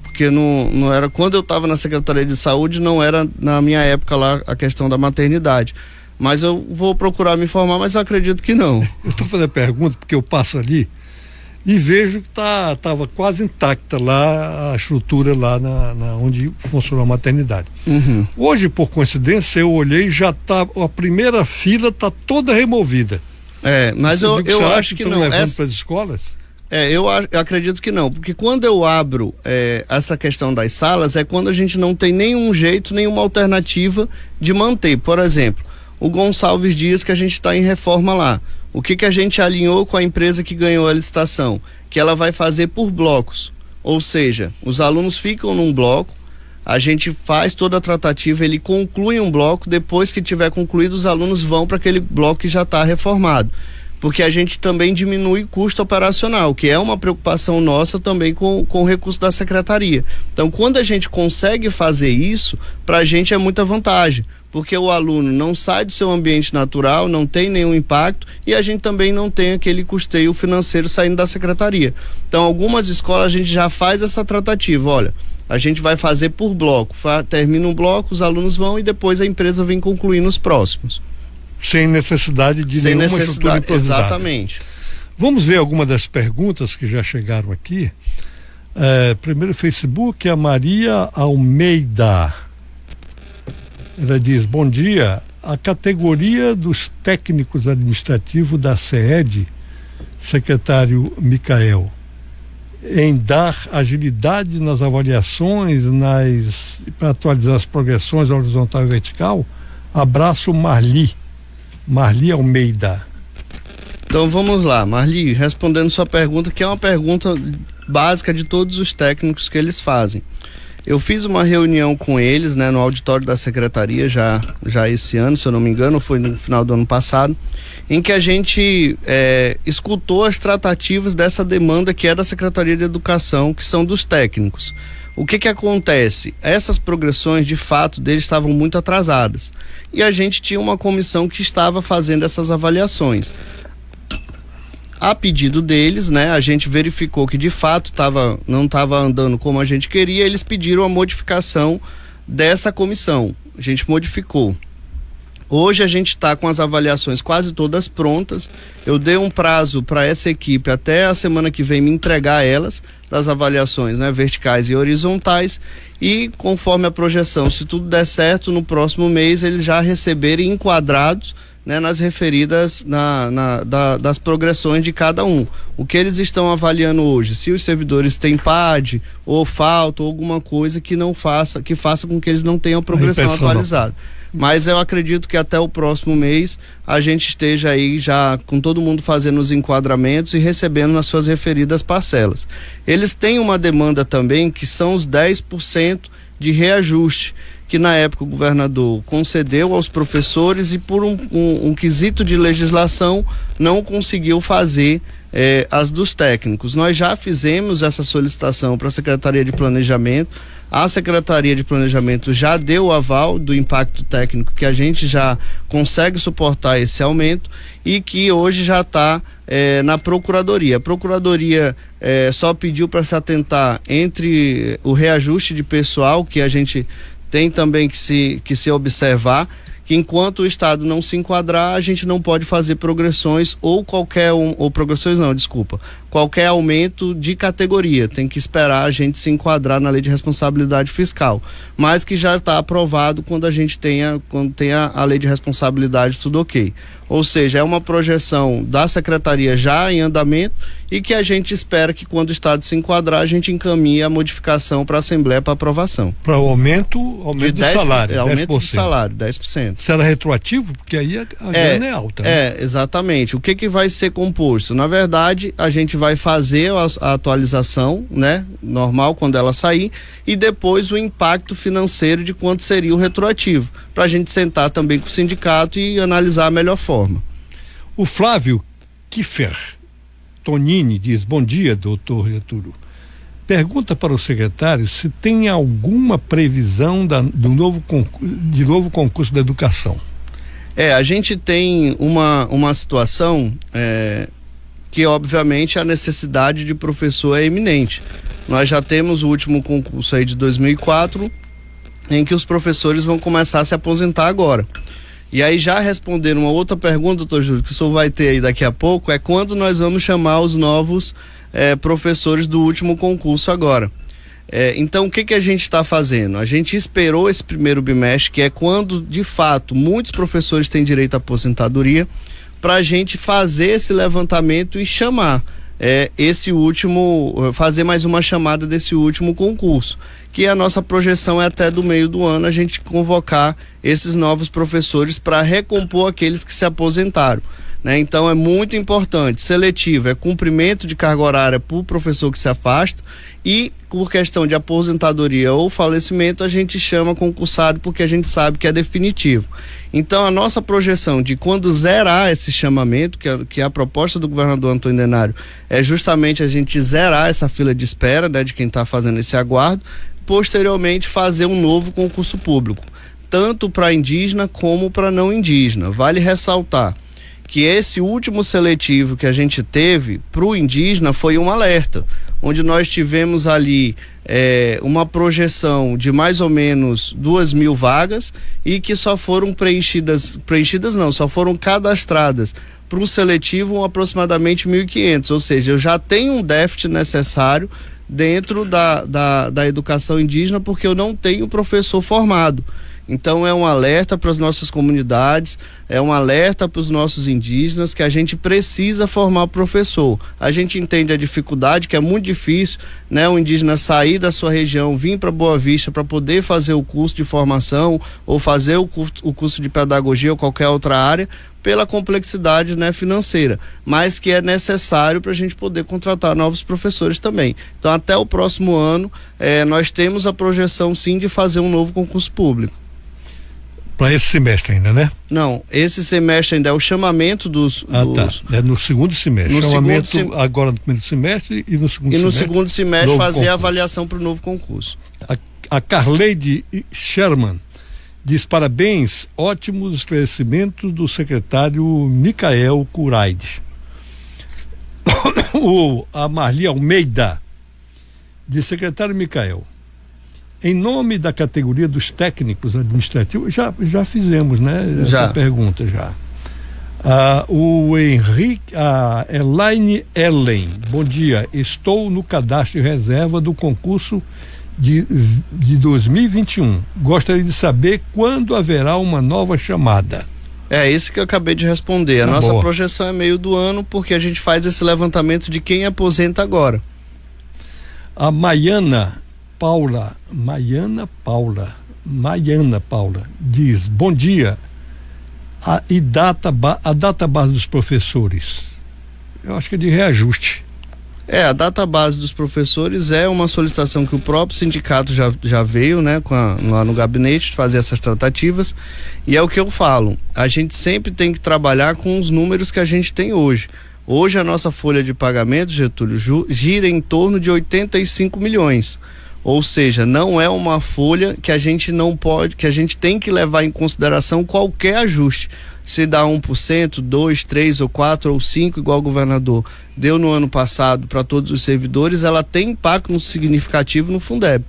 B: porque não era, quando eu estava na Secretaria de Saúde, não era na minha época lá a questão da maternidade. Mas eu vou procurar me informar, mas eu acredito que não.
A: Eu estou fazendo a pergunta porque eu passo ali e vejo que estava quase intacta lá a estrutura lá onde funciona a maternidade.
B: Uhum.
A: Hoje, por coincidência, eu olhei e já a primeira fila está toda removida.
B: Mas eu acho que não.
A: Levando para as escolas?
B: Eu acredito que não, porque quando eu abro essa questão das salas, é quando a gente não tem nenhum jeito, nenhuma alternativa de manter. Por exemplo, o Gonçalves Dias, que a gente está em reforma lá. O que a gente alinhou com a empresa que ganhou a licitação? Que ela vai fazer por blocos. Ou seja, os alunos ficam num bloco, a gente faz toda a tratativa, ele conclui um bloco, depois que tiver concluído, os alunos vão para aquele bloco que já está reformado. Porque a gente também diminui o custo operacional, que é uma preocupação nossa também com o recurso da secretaria. Então, quando a gente consegue fazer isso, para a gente é muita vantagem, porque o aluno não sai do seu ambiente natural, não tem nenhum impacto, e a gente também não tem aquele custeio financeiro saindo da secretaria. Então, algumas escolas a gente já faz essa tratativa, olha, a gente vai fazer por bloco, termina um bloco, os alunos vão e depois a empresa vem concluir nos próximos.
A: Sem necessidade de nenhuma estrutura improvisada.
B: Exatamente.
A: Vamos ver alguma das perguntas que já chegaram aqui. Primeiro Facebook, a Maria Almeida. Ela diz: bom dia, a categoria dos técnicos administrativos da SEED, secretário Micael, em dar agilidade nas avaliações, para atualizar as progressões horizontal e vertical. Abraço, Marli Almeida.
B: Então vamos lá, Marli, respondendo sua pergunta, que é uma pergunta básica de todos os técnicos que eles fazem. Eu fiz uma reunião com eles, né, no auditório da secretaria já esse ano, se eu não me engano, foi no final do ano passado, em que a gente escutou as tratativas dessa demanda que é da Secretaria de Educação, que são dos técnicos. O que acontece? Essas progressões, de fato, deles estavam muito atrasadas. E a gente tinha uma comissão que estava fazendo essas avaliações. A pedido deles, né, a gente verificou que de fato não estava andando como a gente queria, eles pediram a modificação dessa comissão. A gente modificou. Hoje a gente está com as avaliações quase todas prontas. Eu dei um prazo para essa equipe até a semana que vem me entregar elas, das avaliações, né, verticais e horizontais, e conforme a projeção, se tudo der certo, no próximo mês eles já receberem enquadrados, né, nas referidas das progressões de cada um. O que eles estão avaliando hoje, se os servidores têm PAD ou falta ou alguma coisa que faça com que eles não tenham progressão atualizada. Mas eu acredito que até o próximo mês a gente esteja aí já com todo mundo fazendo os enquadramentos e recebendo nas suas referidas parcelas. Eles têm uma demanda também que são os 10% de reajuste, que na época o governador concedeu aos professores e por um quesito de legislação não conseguiu fazer as dos técnicos. Nós já fizemos essa solicitação para a Secretaria de Planejamento. A Secretaria de Planejamento já deu o aval do impacto técnico, que a gente já consegue suportar esse aumento e que hoje já está na Procuradoria. A Procuradoria só pediu para se atentar entre o reajuste de pessoal, que a gente tem também que se observar, que enquanto o Estado não se enquadrar, a gente não pode fazer progressões qualquer aumento de categoria. Tem que esperar a gente se enquadrar na Lei de Responsabilidade Fiscal, mas que já está aprovado quando tenha a Lei de Responsabilidade tudo ok. Ou seja, é uma projeção da Secretaria já em andamento e que a gente espera que quando o Estado se enquadrar, a gente encaminhe a modificação para a Assembleia para aprovação.
A: Para o aumento do salário,
B: aumento de salário, 10%.
A: Será retroativo? Porque aí a grana é alta. Né?
B: Exatamente. O que vai ser composto? Na verdade, a gente vai fazer a atualização, né, normal, quando ela sair, e depois o impacto financeiro de quanto seria o retroativo, para a gente sentar também com o sindicato e analisar a melhor forma.
A: O Flávio Kiffer Tonini diz: bom dia, doutor Getúlio. Pergunta para o secretário se tem alguma previsão de novo concurso da educação.
B: A gente tem uma situação que obviamente a necessidade de professor é iminente. Nós já temos o último concurso aí de 2004, em que os professores vão começar a se aposentar agora. E aí, já respondendo uma outra pergunta, doutor Júlio, que o senhor vai ter aí daqui a pouco, é quando nós vamos chamar os novos professores do último concurso agora. Então, o que a gente está fazendo? A gente esperou esse primeiro bimestre, que é quando, de fato, muitos professores têm direito à aposentadoria, para a gente fazer esse levantamento e chamar fazer mais uma chamada desse último concurso, que a nossa projeção é até do meio do ano a gente convocar esses novos professores para recompor aqueles que se aposentaram, né? Então é muito importante. Seletivo é cumprimento de carga horária para o professor que se afasta, e por questão de aposentadoria ou falecimento a gente chama concursado, porque a gente sabe que é definitivo. Então a nossa projeção de quando zerar esse chamamento, que é a proposta do governador Antônio Denário, é justamente a gente zerar essa fila de espera, né, de quem está fazendo esse aguardo, posteriormente fazer um novo concurso público, tanto para indígena como para não indígena. Vale ressaltar que esse último seletivo que a gente teve para o indígena foi um alerta, onde nós tivemos ali uma projeção de mais ou menos 2.000 vagas e que só foram só foram cadastradas para o seletivo aproximadamente 1.500, ou seja, eu já tenho um déficit necessário dentro da educação indígena, porque eu não tenho professor formado. Então é um alerta para as nossas comunidades, é um alerta para os nossos indígenas, que a gente precisa formar professor. A gente entende a dificuldade, que é muito difícil, né, o indígena sair da sua região, vir para Boa Vista para poder fazer o curso de formação ou fazer o curso de pedagogia ou qualquer outra área, pela complexidade, né, financeira, mas que é necessário para a gente poder contratar novos professores também. Então, até o próximo ano, nós temos a projeção, sim, de fazer um novo concurso público.
A: Para esse semestre ainda, né?
B: Não, esse semestre ainda é o chamamento dos...
A: Tá. É no segundo semestre.
B: No
A: chamamento agora no primeiro semestre e no segundo semestre.
B: E no segundo semestre fazer
A: concurso.
B: a avaliação para o novo concurso.
A: A Carleide Sherman diz: parabéns, ótimos esclarecimentos do secretário Micael Curaide. A Marli Almeida diz: secretário Micael, em nome da categoria dos técnicos administrativos, já fizemos, né? Essa pergunta já. O Henrique, a Elaine Ellen, bom dia, estou no cadastro de reserva do concurso de 2021. Gostaria de saber quando haverá uma nova chamada.
B: É isso que eu acabei de responder. A nossa projeção é meio do ano, porque a gente faz esse levantamento de quem aposenta agora.
A: A Maiana Paula diz: bom dia, a data base dos professores, eu acho que é de reajuste.
B: A data base dos professores é uma solicitação que o próprio sindicato já veio, né, lá no gabinete fazer essas tratativas, e é o que eu falo, a gente sempre tem que trabalhar com os números que a gente tem hoje. Hoje a nossa folha de pagamento, Getúlio, gira em torno de 85 milhões. Ou seja, não é uma folha que a gente não pode, que a gente tem que levar em consideração qualquer ajuste. Se dá 1%, 2%, 3% ou 4% ou 5%, igual o governador deu no ano passado para todos os servidores, ela tem impacto significativo no Fundeb.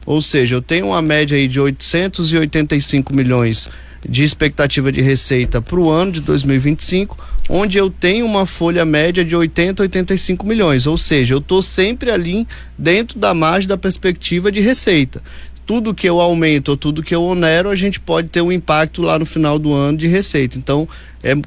B: Ou seja, eu tenho uma média aí de 885 milhões de expectativa de receita para o ano de 2025, onde eu tenho uma folha média de 80, 85 milhões, ou seja, eu estou sempre ali dentro da margem da perspectiva de receita. Tudo que eu aumento ou tudo que eu onero, a gente pode ter um impacto lá no final do ano de receita. Então,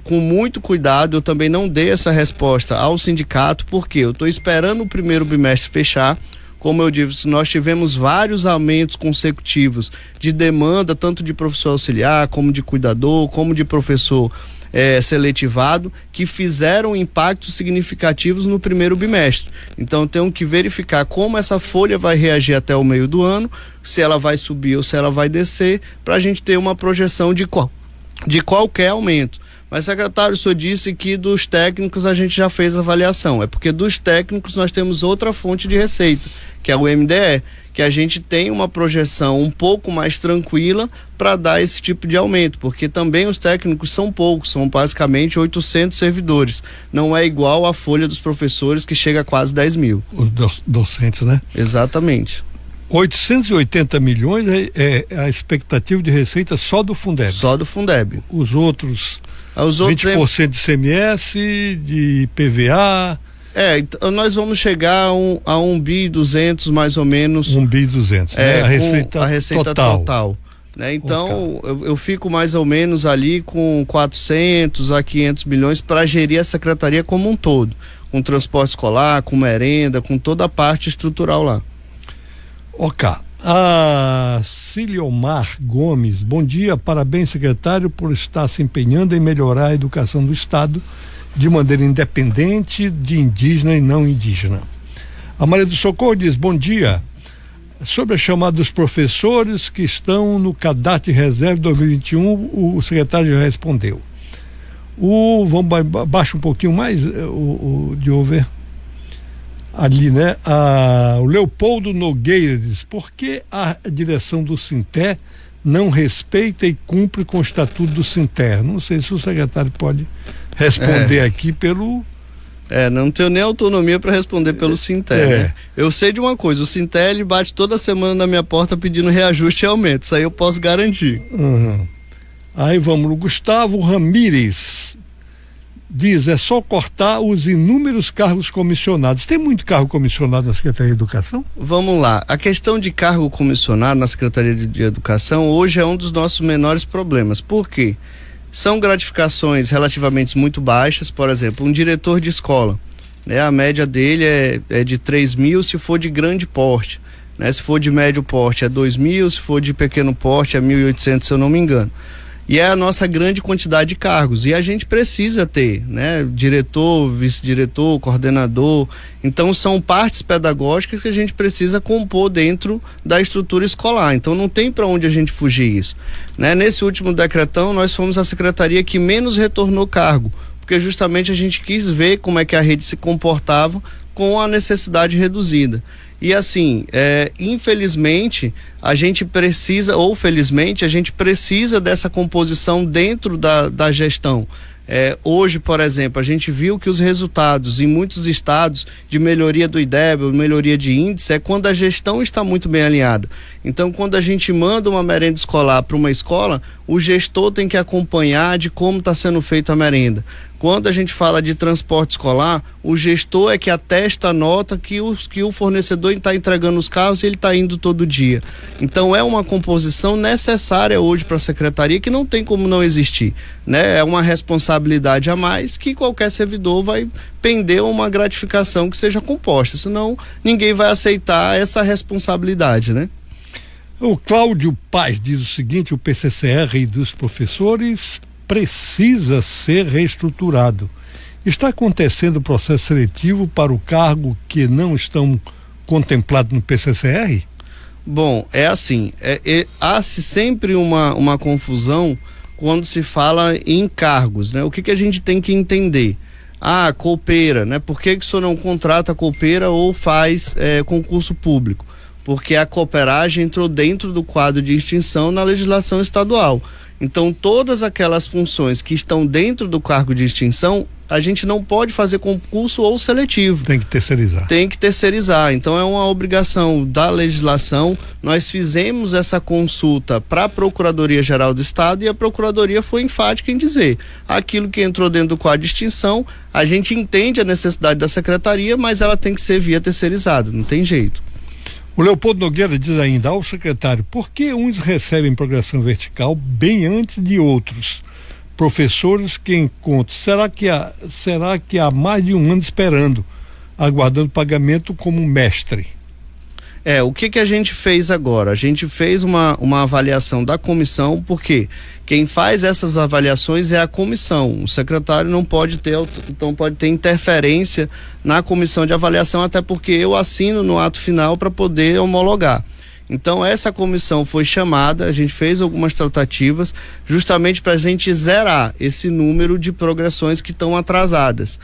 B: com muito cuidado, eu também não dei essa resposta ao sindicato, porque eu estou esperando o primeiro bimestre fechar. Como eu disse, nós tivemos vários aumentos consecutivos de demanda, tanto de professor auxiliar, como de cuidador, como de professor seletivado, que fizeram impactos significativos no primeiro bimestre. Então, tenho que verificar como essa folha vai reagir até o meio do ano, se ela vai subir ou se ela vai descer, para a gente ter uma projeção de qualquer aumento. Mas, secretário, o senhor disse que dos técnicos a gente já fez a avaliação. É porque dos técnicos nós temos outra fonte de receita, que é o MDE, que a gente tem uma projeção um pouco mais tranquila para dar esse tipo de aumento, porque também os técnicos são poucos, são basicamente 800 servidores. Não é igual a folha dos professores, que chega a quase 10 mil.
A: Os docentes, né?
B: Exatamente.
A: 880 milhões é a expectativa de receita só do Fundeb.
B: Só do Fundeb.
A: Os outros 20% de CMS, de PVA.
B: Então nós vamos chegar a 1 bi 200 mais ou menos.
A: 1 bi 200, né?
B: A receita total. Né? Então eu fico mais ou menos ali com 400 a 500 milhões para gerir a secretaria como um todo, com transporte escolar, com merenda, com toda a parte estrutural lá.
A: Ok. A Ciliomar Gomes, bom dia, parabéns, secretário, por estar se empenhando em melhorar a educação do Estado de maneira independente, de indígena e não indígena. A Maria do Socorro diz: bom dia, sobre a chamada dos professores que estão no cadastro de reserva 2021, o secretário já respondeu. Baixa um pouquinho mais, de over. Ali, né? O Leopoldo Nogueira diz: por que a direção do Sinter não respeita e cumpre com o estatuto do Sinter? Não sei se o secretário pode responder aqui pelo...
B: não tenho nem autonomia para responder pelo Sinter, né? Eu sei de uma coisa, o Sinter, ele bate toda semana na minha porta pedindo reajuste e aumento, isso aí eu posso garantir.
A: Aí vamos no Gustavo Ramírez, diz: é só cortar os inúmeros cargos comissionados. Tem muito cargo comissionado na Secretaria de Educação?
B: Vamos lá, a questão de cargo comissionado na Secretaria de Educação hoje é um dos nossos menores problemas. Por quê? São gratificações relativamente muito baixas. Por exemplo, um diretor de escola, né, a média dele é de 3 mil se for de grande porte, né? Se for de médio porte é 2 mil, se for de pequeno porte é 1.800, se eu não me engano. E é a nossa grande quantidade de cargos. E a gente precisa ter, né? Diretor, vice-diretor, coordenador. Então são partes pedagógicas que a gente precisa compor dentro da estrutura escolar. Então não tem para onde a gente fugir isso, né? Nesse último decretão, nós fomos a secretaria que menos retornou cargo, porque justamente a gente quis ver como é que a rede se comportava com a necessidade reduzida. E assim, infelizmente, a gente precisa, ou felizmente, a gente precisa dessa composição dentro da gestão. Hoje, por exemplo, a gente viu que os resultados em muitos estados de melhoria do IDEB, melhoria de índice, é quando a gestão está muito bem alinhada. Então, quando a gente manda uma merenda escolar para uma escola, o gestor tem que acompanhar de como está sendo feita a merenda. Quando a gente fala de transporte escolar, o gestor é que atesta a nota que o fornecedor está entregando os carros e ele está indo todo dia. Então é uma composição necessária hoje para a secretaria que não tem como não existir, né? É uma responsabilidade a mais que qualquer servidor vai pender uma gratificação que seja composta, senão ninguém vai aceitar essa responsabilidade, né?
A: O Cláudio Paz diz o seguinte: o PCCR dos professores precisa ser reestruturado. Está acontecendo o processo seletivo para o cargo que não estão contemplados no PCCR?
B: Bom, é assim, há-se sempre uma confusão quando se fala em cargos, né? O que a gente tem que entender? Copeira, né? Por que o senhor não contrata copeira ou faz concurso público? Porque a cooperagem entrou dentro do quadro de extinção na legislação estadual. Então, todas aquelas funções que estão dentro do cargo de extinção, a gente não pode fazer concurso ou seletivo.
A: Tem que terceirizar.
B: Tem que terceirizar. Então, é uma obrigação da legislação. Nós fizemos essa consulta para a Procuradoria-Geral do Estado e a Procuradoria foi enfática em dizer: aquilo que entrou dentro do quadro de extinção, a gente entende a necessidade da secretaria, mas ela tem que ser via terceirizada, não tem jeito.
A: O Leopoldo Nogueira diz ainda ao secretário: por que uns recebem progressão vertical bem antes de outros? Professores que encontram, será que há mais de um ano esperando, aguardando pagamento como mestre?
B: O que a gente fez agora? A gente fez uma avaliação da comissão, porque quem faz essas avaliações é a comissão. O secretário não pode ter interferência na comissão de avaliação, até porque eu assino no ato final para poder homologar. Então essa comissão foi chamada, a gente fez algumas tratativas justamente para a gente zerar esse número de progressões que estão atrasadas.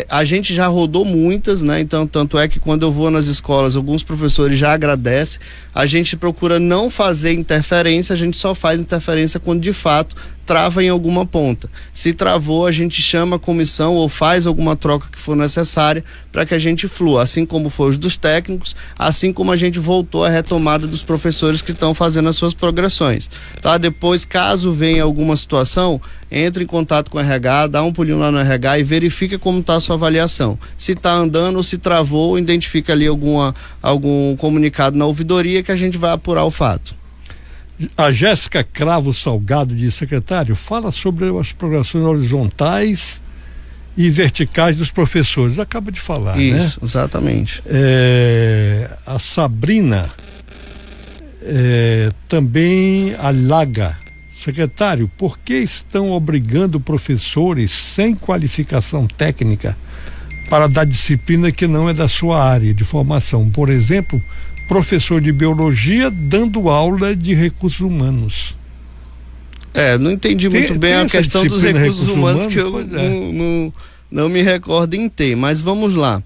B: A gente já rodou muitas, né? Então, tanto é que quando eu vou nas escolas, alguns professores já agradecem. A gente procura não fazer interferência, a gente só faz interferência quando de fato trava em alguma ponta. Se travou, a gente chama a comissão ou faz alguma troca que for necessária para que a gente flua, assim como foi os dos técnicos, assim como a gente voltou à retomada dos professores que estão fazendo as suas progressões, tá? Depois, caso venha alguma situação, entre em contato com o RH, dá um pulinho lá no RH e verifica como está a sua avaliação. Se está andando ou se travou, identifica ali algum comunicado na ouvidoria que a gente vai apurar o fato.
A: A Jéssica Cravo Salgado diz: secretário, fala sobre as progressões horizontais e verticais dos professores. Acaba de falar,
B: isso,
A: né?
B: Isso, exatamente.
A: A Sabrina também alaga: secretário, por que estão obrigando professores sem qualificação técnica para dar disciplina que não é da sua área de formação? Por exemplo, professor de biologia dando aula de recursos humanos.
B: Não entendi muito bem a questão dos recursos humanos, que eu não me recordo em ter, mas vamos lá.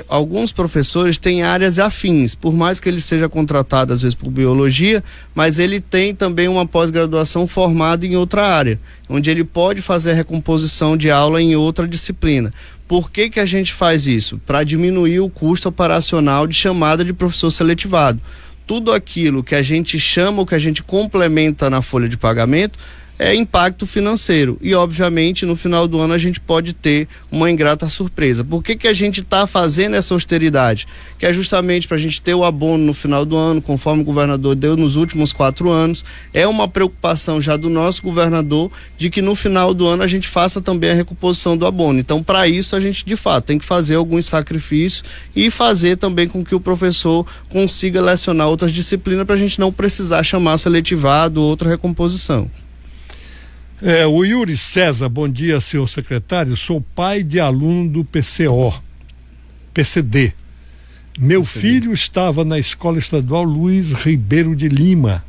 B: Alguns professores têm áreas afins, por mais que ele seja contratado às vezes por biologia, mas ele tem também uma pós-graduação formada em outra área, onde ele pode fazer a recomposição de aula em outra disciplina. Por que a gente faz isso? Para diminuir o custo operacional de chamada de professor seletivado. Tudo aquilo que a gente chama ou que a gente complementa na folha de pagamento é impacto financeiro. E, obviamente, no final do ano a gente pode ter uma ingrata surpresa. Por que a gente está fazendo essa austeridade? Que é justamente para a gente ter o abono no final do ano, conforme o governador deu nos últimos 4 anos. É uma preocupação já do nosso governador de que no final do ano a gente faça também a recomposição do abono. Então, para isso, a gente, de fato, tem que fazer alguns sacrifícios e fazer também com que o professor consiga lecionar outras disciplinas para a gente não precisar chamar seletivado ou outra recomposição.
A: O Yuri César, bom dia, senhor secretário. Sou pai de aluno do PCD. Meu filho estava na Escola Estadual Luiz Ribeiro de Lima.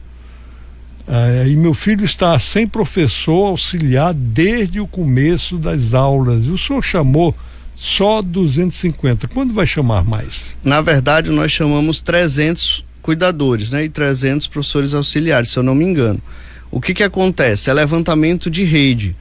A: E meu filho está sem professor auxiliar desde o começo das aulas. E o senhor chamou só 250. Quando vai chamar mais?
B: Na verdade, nós chamamos 300 cuidadores, né? E 300 professores auxiliares, se eu não me engano. O que acontece? É levantamento de rede.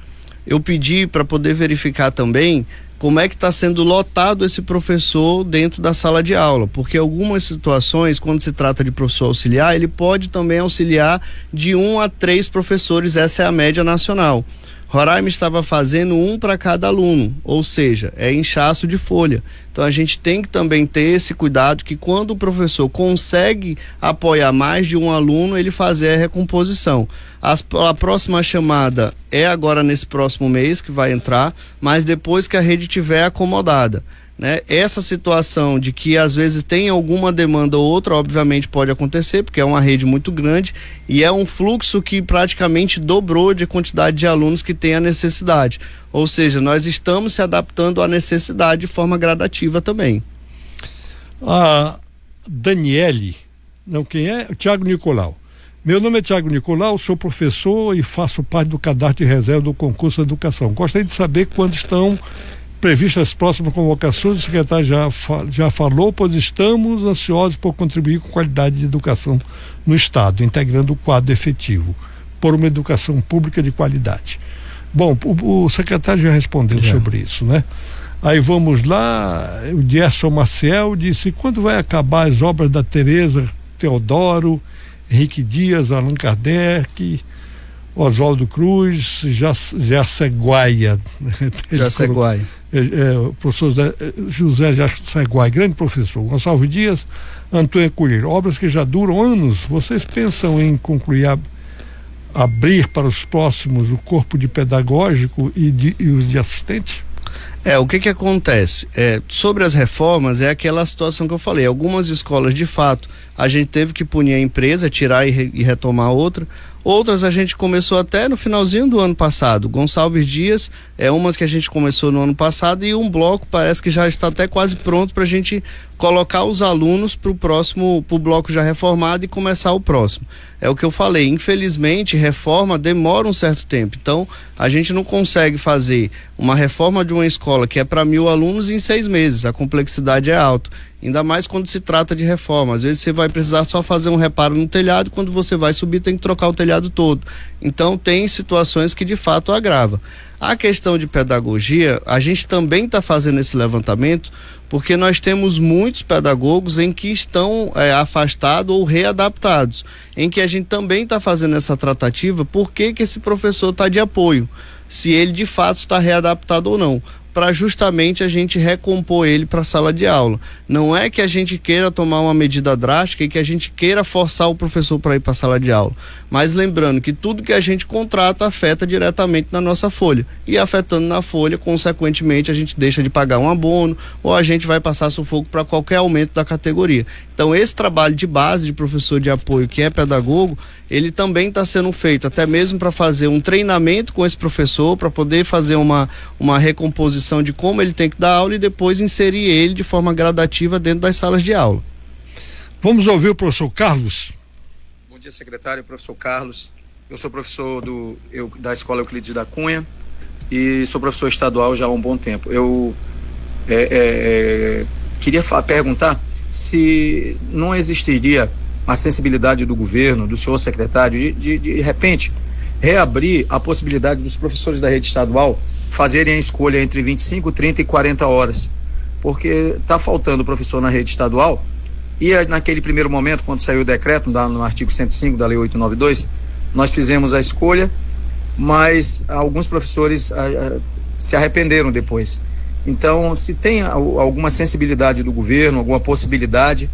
B: Eu pedi para poder verificar também como é que está sendo lotado esse professor dentro da sala de aula, porque algumas situações, quando se trata de professor auxiliar, ele pode também auxiliar de 1 a 3 professores, essa é a média nacional. Roraima estava fazendo 1 para cada aluno, ou seja, é inchaço de folha. Então a gente tem que também ter esse cuidado que quando o professor consegue apoiar mais de um aluno, ele fazer a recomposição. A próxima chamada é agora nesse próximo mês que vai entrar, mas depois que a rede estiver acomodada, né? Essa situação de que às vezes tem alguma demanda ou outra, obviamente pode acontecer, porque é uma rede muito grande e é um fluxo que praticamente dobrou de quantidade de alunos que tem a necessidade. Ou seja, nós estamos se adaptando à necessidade de forma gradativa também.
A: A Daniele, não, quem é? Tiago Nicolau. Meu nome é Tiago Nicolau, sou professor e faço parte do cadastro de reserva do concurso de educação. Gostaria de saber quando estão previstas as próximas convocações. O secretário já falou, pois estamos ansiosos por contribuir com qualidade de educação no Estado, integrando o quadro efetivo por uma educação pública de qualidade. Bom, o secretário já respondeu sobre isso, né? Aí vamos lá, o Gerson Maciel disse: quando vai acabar as obras da Tereza Teodoro, Henrique Dias, Allan Kardec, Oswaldo Cruz, Jaceguaia.
B: Jaceguaia.
A: O professor José Jaceguaia, grande professor. Gonçalves Dias, Antônio Coelho. Obras que já duram anos. Vocês pensam em concluir, abrir para os próximos o corpo de pedagógico e os de assistente?
B: O que acontece? Sobre as reformas, é aquela situação que eu falei. Algumas escolas, de fato, a gente teve que punir a empresa, tirar e retomar outra. Outras a gente começou até no finalzinho do ano passado. Gonçalves Dias é uma que a gente começou no ano passado e um bloco parece que já está até quase pronto para a gente colocar os alunos para o bloco já reformado e começar o próximo. É o que eu falei, infelizmente reforma demora um certo tempo, então a gente não consegue fazer uma reforma de uma escola que é para 1.000 alunos em 6 meses, a complexidade é alta, ainda mais quando se trata de reforma. Às vezes você vai precisar só fazer um reparo no telhado, quando você vai subir tem que trocar o telhado todo, então tem situações que de fato agrava. A questão de pedagogia, a gente também está fazendo esse levantamento porque nós temos muitos pedagogos em que estão afastados ou readaptados, em que a gente também está fazendo essa tratativa, por que esse professor está de apoio, se ele de fato está readaptado ou não, para justamente a gente recompor ele para a sala de aula. Não é que a gente queira tomar uma medida drástica e que a gente queira forçar o professor para ir para a sala de aula, mas lembrando que tudo que a gente contrata afeta diretamente na nossa folha, e afetando na folha, consequentemente a gente deixa de pagar um abono ou a gente vai passar sufoco para qualquer aumento da categoria. Então esse trabalho de base de professor de apoio que é pedagogo, ele também está sendo feito, até mesmo para fazer um treinamento com esse professor, para poder fazer uma recomposição de como ele tem que dar aula e depois inserir ele de forma gradativa dentro das salas de aula.
A: Vamos ouvir o professor Carlos.
C: Bom dia, secretário, professor Carlos. Eu sou professor da Escola Euclides da Cunha e sou professor estadual já há um bom tempo. Eu queria perguntar se não existiria a sensibilidade do governo, do senhor secretário, de repente reabrir a possibilidade dos professores da rede estadual fazerem a escolha entre 25, 30 e 40 horas, porque está faltando professor na rede estadual. E naquele primeiro momento, quando saiu o decreto, no artigo 105 da Lei 892, nós fizemos a escolha, mas alguns professores se arrependeram depois. Então, se tem alguma sensibilidade do governo, alguma possibilidade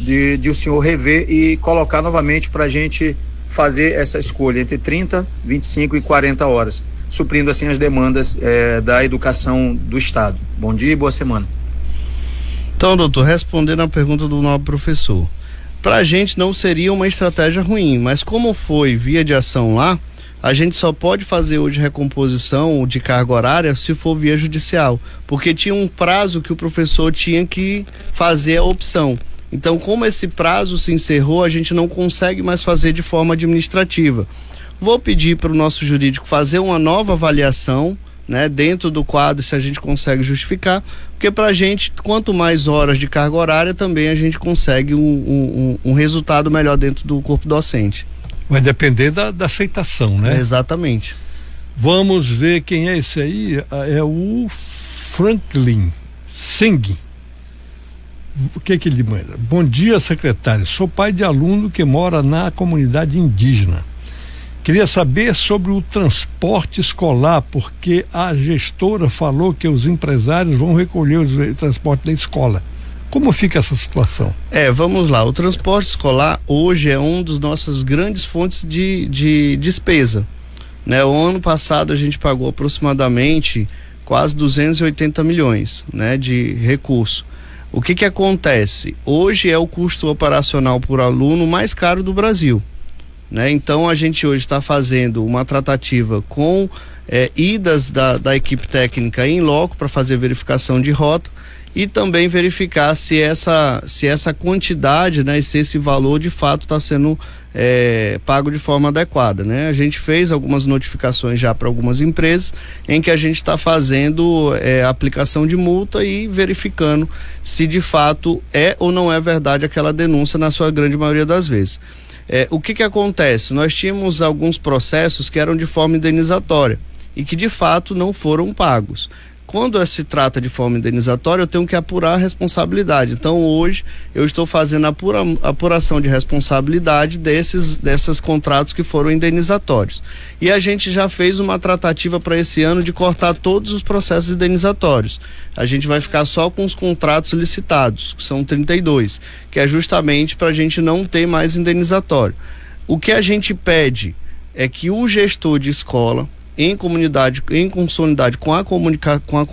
C: de o senhor rever e colocar novamente para a gente fazer essa escolha entre 30, 25 e 40 horas, suprindo assim as demandas da educação do Estado. Bom dia e boa semana.
B: Então, doutor, respondendo a pergunta do nosso professor, para a gente não seria uma estratégia ruim, mas como foi via de ação lá, A gente só pode fazer hoje recomposição de carga horária se for via judicial, porque tinha um prazo que o professor tinha que fazer a opção. Então, como esse prazo se encerrou, a gente não consegue mais fazer de forma administrativa. Vou pedir para o nosso jurídico fazer uma nova avaliação, né, dentro do quadro, se a gente consegue justificar, porque para a gente, quanto mais horas de carga horária, também a gente consegue um resultado melhor dentro do corpo docente.
A: Vai depender da aceitação, né?
B: Exatamente.
A: Vamos ver quem é esse aí. É o Franklin Singh. O que ele manda? Bom dia, secretário. Sou pai de aluno que mora na comunidade indígena. Queria saber sobre o transporte escolar, porque a gestora falou que os empresários vão recolher o transporte da escola. Como fica essa situação?
B: Vamos lá. O transporte escolar hoje é uma das nossas grandes fontes de despesa, né? O ano passado a gente pagou aproximadamente quase 280 milhões, né, de recurso. O que acontece? Hoje é o custo operacional por aluno mais caro do Brasil, né? Então a gente hoje está fazendo uma tratativa com idas da equipe técnica em loco para fazer verificação de rota e também verificar se essa quantidade, né, se esse valor de fato está sendo pago de forma adequada, né? A gente fez algumas notificações já para algumas empresas em que a gente está fazendo aplicação de multa e verificando se de fato é ou não é verdade aquela denúncia na sua grande maioria das vezes. O que acontece? Nós tínhamos alguns processos que eram de forma indenizatória e que de fato não foram pagos. Quando se trata de forma indenizatória, eu tenho que apurar a responsabilidade. Então, hoje, eu estou fazendo a apuração de responsabilidade desses contratos que foram indenizatórios. E a gente já fez uma tratativa para esse ano de cortar todos os processos indenizatórios. A gente vai ficar só com os contratos licitados, que são 32, que é justamente para a gente não ter mais indenizatório. O que a gente pede é que o gestor de escola, em consonoidade com a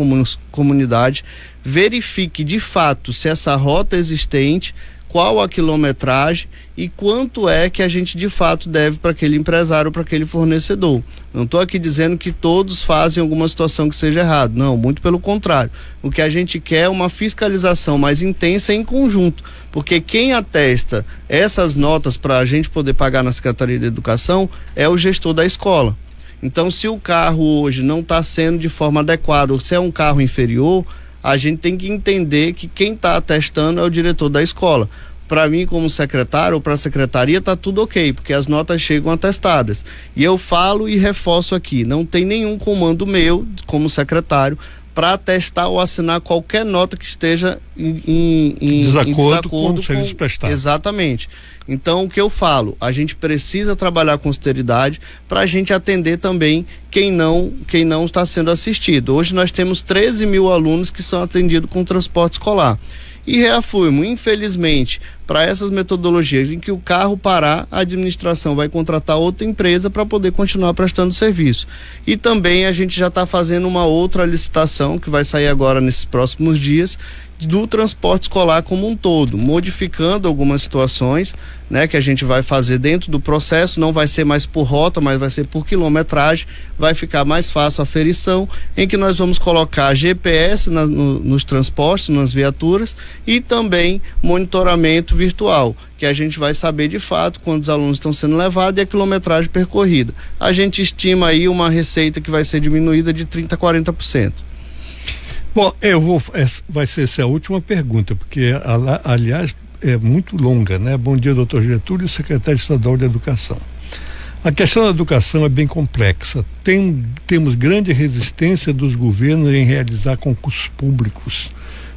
B: comunidade, verifique de fato se essa rota é existente, qual a quilometragem e quanto é que a gente de fato deve para aquele empresário, para aquele fornecedor. Não estou aqui dizendo que todos fazem alguma situação que seja errado, não, muito pelo contrário. O que a gente quer é uma fiscalização mais intensa em conjunto, porque quem atesta essas notas para a gente poder pagar na Secretaria de Educação é o gestor da escola. Então, se o carro hoje não está sendo de forma adequada, ou se é um carro inferior, a gente tem que entender que quem está atestando é o diretor da escola. Para mim, como secretário ou para a secretaria, está tudo ok, porque as notas chegam atestadas. E eu falo e reforço aqui, não tem nenhum comando meu, como secretário, para atestar ou assinar qualquer nota que esteja em desacordo
A: com o serviço prestado.
B: Exatamente. Então, o que eu falo, a gente precisa trabalhar com austeridade para a gente atender também quem não está sendo assistido. Hoje nós temos 13 mil alunos que são atendidos com transporte escolar. E reafirmo, infelizmente, para essas metodologias em que o carro parar, a administração vai contratar outra empresa para poder continuar prestando serviço. E também a gente já está fazendo uma outra licitação que vai sair agora nesses próximos dias, do transporte escolar como um todo, modificando algumas situações, né, que a gente vai fazer dentro do processo. Não vai ser mais por rota, mas vai ser por quilometragem. Vai ficar mais fácil a aferição, em que nós vamos colocar GPS nos transportes, nas viaturas, e também monitoramento virtual, que a gente vai saber de fato quantos alunos estão sendo levados e a quilometragem percorrida. A gente estima aí uma receita que vai ser diminuída de 30% a 40%.
A: Bom, vai ser essa a última pergunta, porque, aliás, é muito longa, né? Bom dia, doutor Getúlio, secretário estadual de Educação. A questão da educação é bem complexa. Temos grande resistência dos governos em realizar concursos públicos.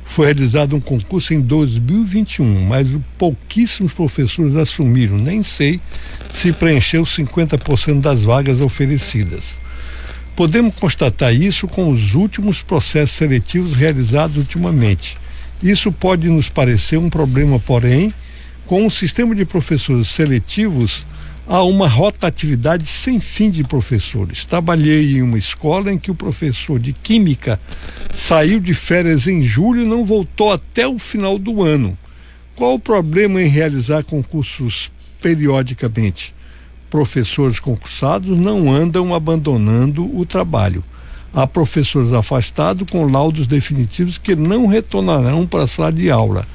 A: Foi realizado um concurso em 2021, mas pouquíssimos professores assumiram. Nem sei se preencheu 50% das vagas oferecidas. Podemos constatar isso com os últimos processos seletivos realizados ultimamente. Isso pode nos parecer um problema, porém, com o sistema de professores seletivos, há uma rotatividade sem fim de professores. Trabalhei em uma escola em que o professor de química saiu de férias em julho e não voltou até o final do ano. Qual o problema em realizar concursos periodicamente? professores concursados não andam abandonando o trabalho. Há professores afastados com laudos definitivos que não retornarão para a sala de aula.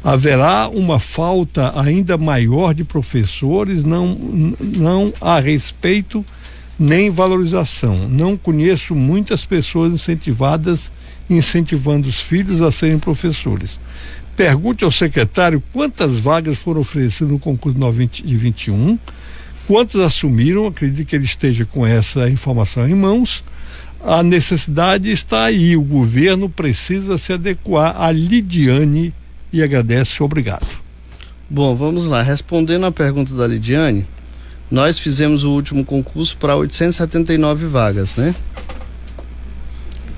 A: Haverá uma falta ainda maior de professores, não há respeito nem valorização. Não conheço muitas pessoas incentivando os filhos a serem professores. Pergunte ao secretário quantas vagas foram oferecidas no concurso de 21, quantos assumiram, acredito que ele esteja com essa informação em mãos. A necessidade está aí, o governo precisa se adequar. A Lidiane e agradece, obrigado.
B: Bom, vamos lá, respondendo a pergunta da Lidiane, nós fizemos o último concurso para 879 vagas, né?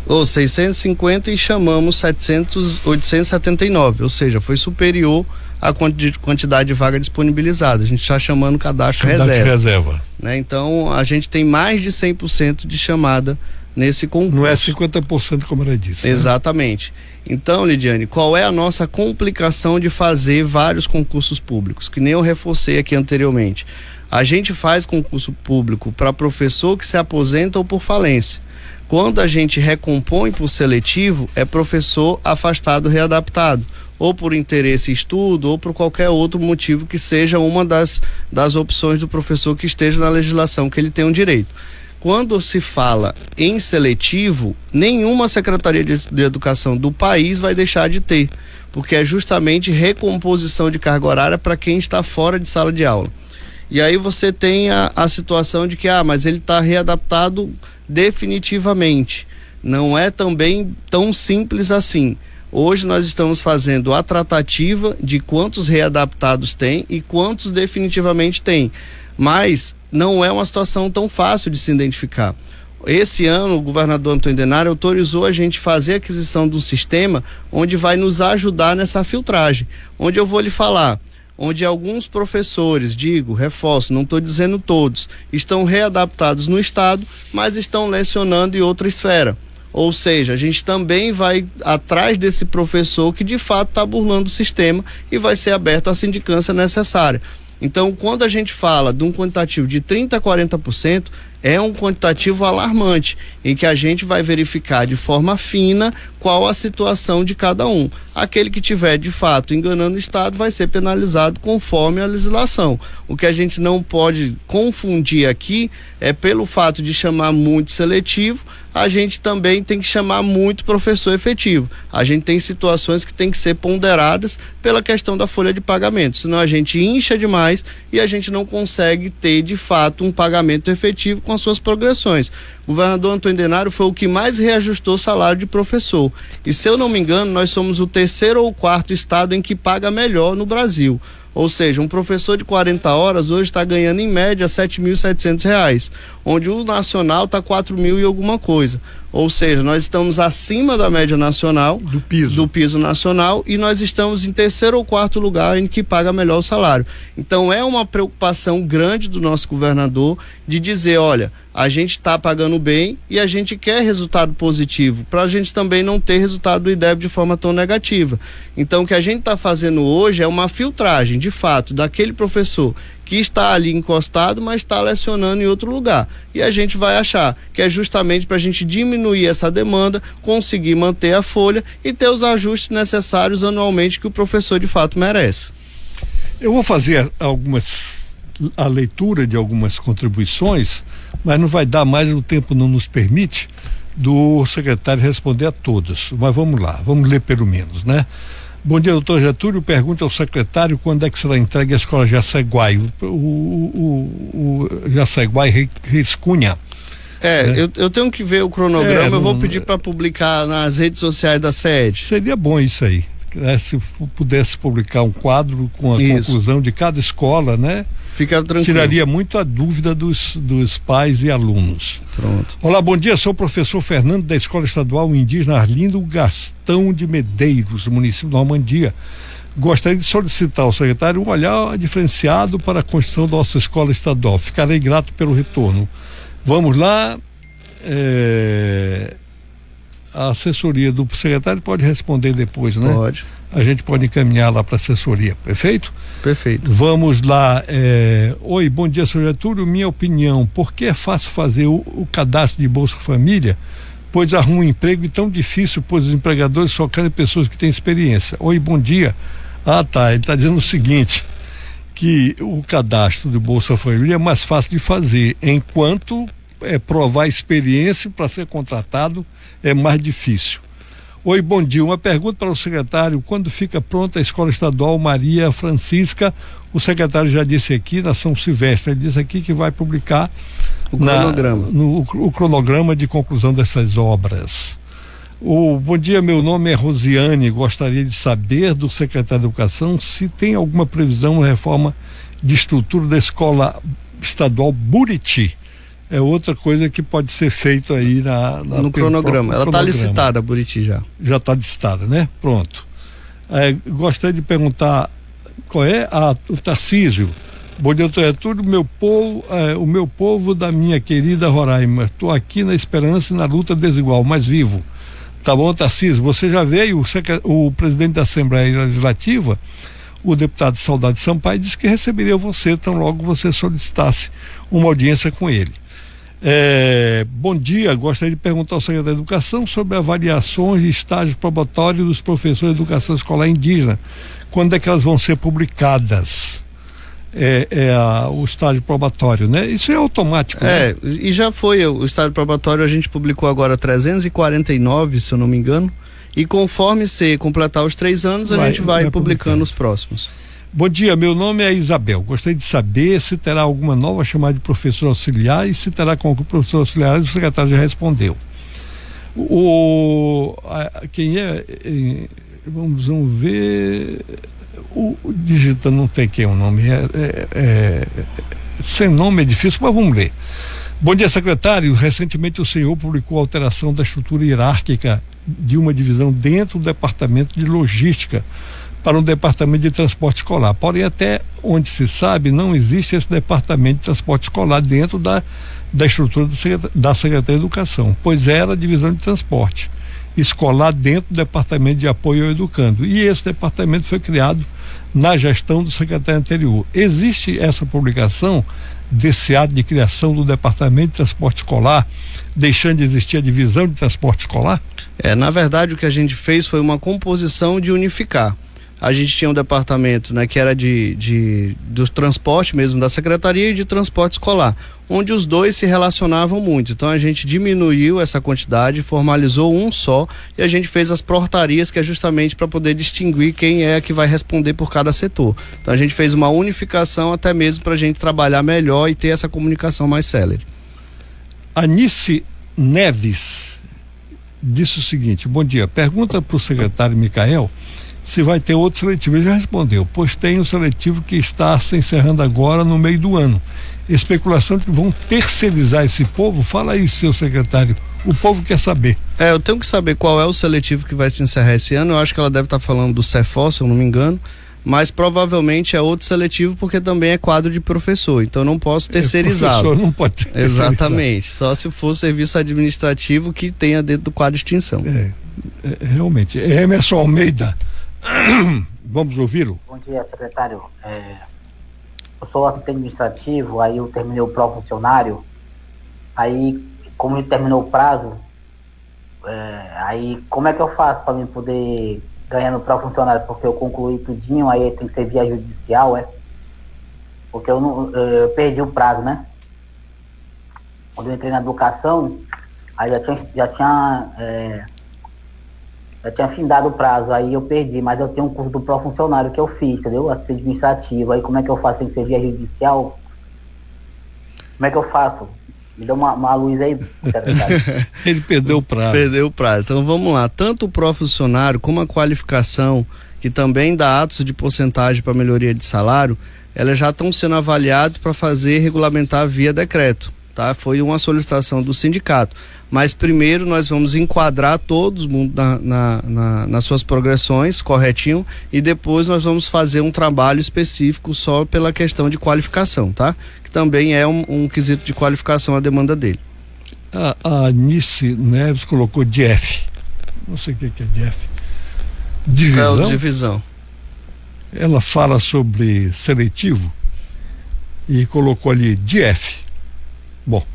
B: Ou 650 e chamamos 879, ou seja, foi superior à quantidade de vaga disponibilizada. A gente está chamando cadastro reserva. Né? Então, a gente tem mais de 100% de chamada nesse concurso.
A: Não é 50% como ela disse.
B: Exatamente. Né? Então, Lidiane, qual é a nossa complicação de fazer vários concursos públicos? Que nem eu reforcei aqui anteriormente. A gente faz concurso público para professor que se aposenta ou por falência. Quando a gente recompõe por seletivo, é professor afastado, readaptado, ou por interesse em estudo, ou por qualquer outro motivo que seja uma das opções do professor que esteja na legislação, que ele tem um direito. Quando se fala em seletivo, nenhuma Secretaria de Educação do país vai deixar de ter, porque é justamente recomposição de carga horária para quem está fora de sala de aula. E aí você tem a situação de que, mas ele está readaptado definitivamente. Não é também tão simples assim. Hoje nós estamos fazendo a tratativa de quantos readaptados tem e quantos definitivamente tem. Mas não é uma situação tão fácil de se identificar. Esse ano o governador Antônio Denari autorizou a gente fazer a aquisição de um sistema onde vai nos ajudar nessa filtragem. Onde eu vou lhe falar, onde alguns professores, reforço, não estou dizendo todos, estão readaptados no estado, mas estão lecionando em outra esfera. Ou seja, a gente também vai atrás desse professor que de fato está burlando o sistema e vai ser aberto a sindicância necessária. Então, quando a gente fala de um quantitativo de 30% a 40%, é um quantitativo alarmante, em que a gente vai verificar de forma fina qual a situação de cada um. Aquele que tiver de fato enganando o Estado vai ser penalizado conforme a legislação. O que a gente não pode confundir aqui é pelo fato de chamar muito seletivo, a gente também tem que chamar muito professor efetivo. A gente tem situações que tem que ser ponderadas pela questão da folha de pagamento, senão a gente incha demais e a gente não consegue ter de fato um pagamento efetivo com as suas progressões. O governador Antônio Denari foi o que mais reajustou o salário de professor. E se eu não me engano, nós somos o 3º ou 4º estado em que paga melhor no Brasil. Ou seja, um professor de 40 horas hoje está ganhando em média R$ 7.700, onde o nacional está 4.000 e alguma coisa. Ou seja, nós estamos acima da média nacional, do piso nacional, e nós estamos em 3º ou 4º lugar em que paga melhor o salário. Então é uma preocupação grande do nosso governador de dizer, olha, a gente está pagando bem e a gente quer resultado positivo, para a gente também não ter resultado do IDEB de forma tão negativa. Então o que a gente está fazendo hoje é uma filtragem, de fato, daquele professor que está ali encostado, mas está lecionando em outro lugar. E a gente vai achar que é justamente para a gente diminuir essa demanda, conseguir manter a folha e ter os ajustes necessários anualmente que o professor de fato merece.
A: Eu vou fazer a leitura de algumas contribuições, mas não vai dar mais, o tempo não nos permite, do secretário responder a todos. Mas vamos lá, vamos ler pelo menos, né? Bom dia, doutor Getúlio. Pergunta ao secretário quando é que será entregue a escola Jaceguai, o Jaceguai Riscunha.
B: Eu tenho que ver o cronograma, eu vou pedir para publicar nas redes sociais da sede.
A: Seria bom isso aí, né? Se pudesse publicar um quadro com a conclusão de cada escola, né?
B: Fica tranquilo.
A: Tiraria muito a dúvida dos pais e alunos.
B: Pronto.
A: Olá, bom dia, sou o professor Fernando da Escola Estadual Indígena Arlindo Gastão de Medeiros, município de Normandia. Gostaria de solicitar ao secretário um olhar diferenciado para a construção da nossa escola estadual. Ficarei grato pelo retorno. Vamos lá. A assessoria do secretário pode responder depois, né?
B: Pode.
A: a gente pode encaminhar lá para a assessoria, perfeito?
B: Perfeito.
A: Vamos lá. Oi, bom dia, senhor Getúlio. Minha opinião, por que é fácil fazer o cadastro de Bolsa Família, pois arruma um emprego e tão difícil, pois os empregadores só querem pessoas que têm experiência? Oi, bom dia. Ele está dizendo o seguinte, que o cadastro de Bolsa Família é mais fácil de fazer, enquanto provar experiência para ser contratado é mais difícil. Oi, bom dia. Uma pergunta para o secretário: quando fica pronta a Escola Estadual Maria Francisca? O secretário já disse aqui, na São Silvestre, ele disse aqui que vai publicar
B: o cronograma.
A: O cronograma de conclusão dessas obras. Bom dia, meu nome é Rosiane, gostaria de saber do secretário de Educação se tem alguma previsão na reforma de estrutura da Escola Estadual Buriti. É outra coisa que pode ser feito aí no
B: cronograma. Ela está licitada, a Buriti já. Já
A: está licitada, né? Pronto. Gostaria de perguntar qual é o Tarcísio. Bom dia, doutor Getúlio. O meu povo da minha querida Roraima. Estou aqui na esperança e na luta desigual, mas vivo. Tá bom, Tarcísio? Você já veio, o presidente da Assembleia Legislativa, o deputado Saudade Sampaio, disse que receberia você tão logo você solicitasse uma audiência com ele. Bom dia, gostaria de perguntar ao secretário da Educação sobre avaliações de estágios probatórios dos professores de educação escolar indígena. Quando é que elas vão ser publicadas? O estágio probatório, né? Isso é automático, né?
B: E já foi o estágio probatório, a gente publicou agora 349, se eu não me engano, e conforme se completar os 3 anos, a gente vai publicando os próximos.
A: Bom dia, meu nome é Isabel. Gostaria de saber se terá alguma nova chamada de professor auxiliar e se terá concurso de professor auxiliar. O secretário já respondeu. Quem é? Vamos ver. O digita não tem quem o nome. Sem nome é difícil, mas vamos ler. Bom dia, secretário. Recentemente o senhor publicou a alteração da estrutura hierárquica de uma divisão dentro do departamento de logística para um departamento de transporte escolar. Porém, até onde se sabe, não existe esse departamento de transporte escolar dentro da estrutura da Secretaria de Educação, pois era a divisão de transporte escolar dentro do departamento de apoio ao educando. E esse departamento foi criado na gestão do secretário anterior. Existe essa publicação desse ato de criação do departamento de transporte escolar, deixando de existir a divisão de transporte escolar?
B: Na verdade, o que a gente fez foi uma composição de unificar. A gente tinha um departamento, né, que era do transporte mesmo da secretaria e de transporte escolar, onde os dois se relacionavam muito. Então a gente diminuiu essa quantidade, formalizou um só e a gente fez as portarias, que é justamente para poder distinguir quem é que vai responder por cada setor. Então a gente fez uma unificação até mesmo para a gente trabalhar melhor e ter essa comunicação mais célere.
A: Anice Neves disse o seguinte: bom dia, pergunta para o secretário Micael se vai ter outro seletivo. Ele já respondeu, pois tem um seletivo que está se encerrando agora no meio do ano. Especulação de que vão terceirizar esse povo? Fala aí, seu secretário, o povo quer saber.
B: Eu tenho que saber qual é o seletivo que vai se encerrar esse ano. Eu acho que ela deve estar falando do Cefos, se eu não me engano, mas provavelmente é outro seletivo, porque também é quadro de professor, então não posso terceirizá-lo.
A: Professor não pode terceirizar.
B: Exatamente, só se for serviço administrativo que tenha dentro do quadro de extinção.
A: Realmente. Emerson Almeida, vamos ouvi-lo.
D: Bom dia, secretário. Eu sou assistente administrativo, aí eu terminei o pró-funcionário, aí como terminou o prazo, aí como é que eu faço para mim poder ganhar no pró-funcionário? Porque eu concluí tudinho, aí tem que ser via judicial, porque eu perdi o prazo, né? Quando eu entrei na educação, aí já tinha findado o prazo, aí eu perdi, mas eu tenho um curso do pró-funcionário que eu fiz, entendeu? Assistente administrativo, aí como é que eu faço? Tem que ser via judicial? Como é que eu faço? Me dá uma luz aí, secretário.
A: Ele perdeu o prazo.
B: Perdeu o prazo. Então vamos lá, tanto o pró-funcionário como a qualificação, que também dá atos de porcentagem para melhoria de salário, elas já estão sendo avaliadas para fazer regulamentar via decreto, tá? Foi uma solicitação do sindicato. Mas primeiro nós vamos enquadrar todo mundo nas suas progressões, corretinho, e depois nós vamos fazer um trabalho específico só pela questão de qualificação, tá? Que também é um quesito de qualificação a demanda dele.
A: A Anice Neves colocou DF. Não sei o que é DF. divisão.
B: Divisão.
A: Ela fala sobre seletivo e colocou ali DF. Bom,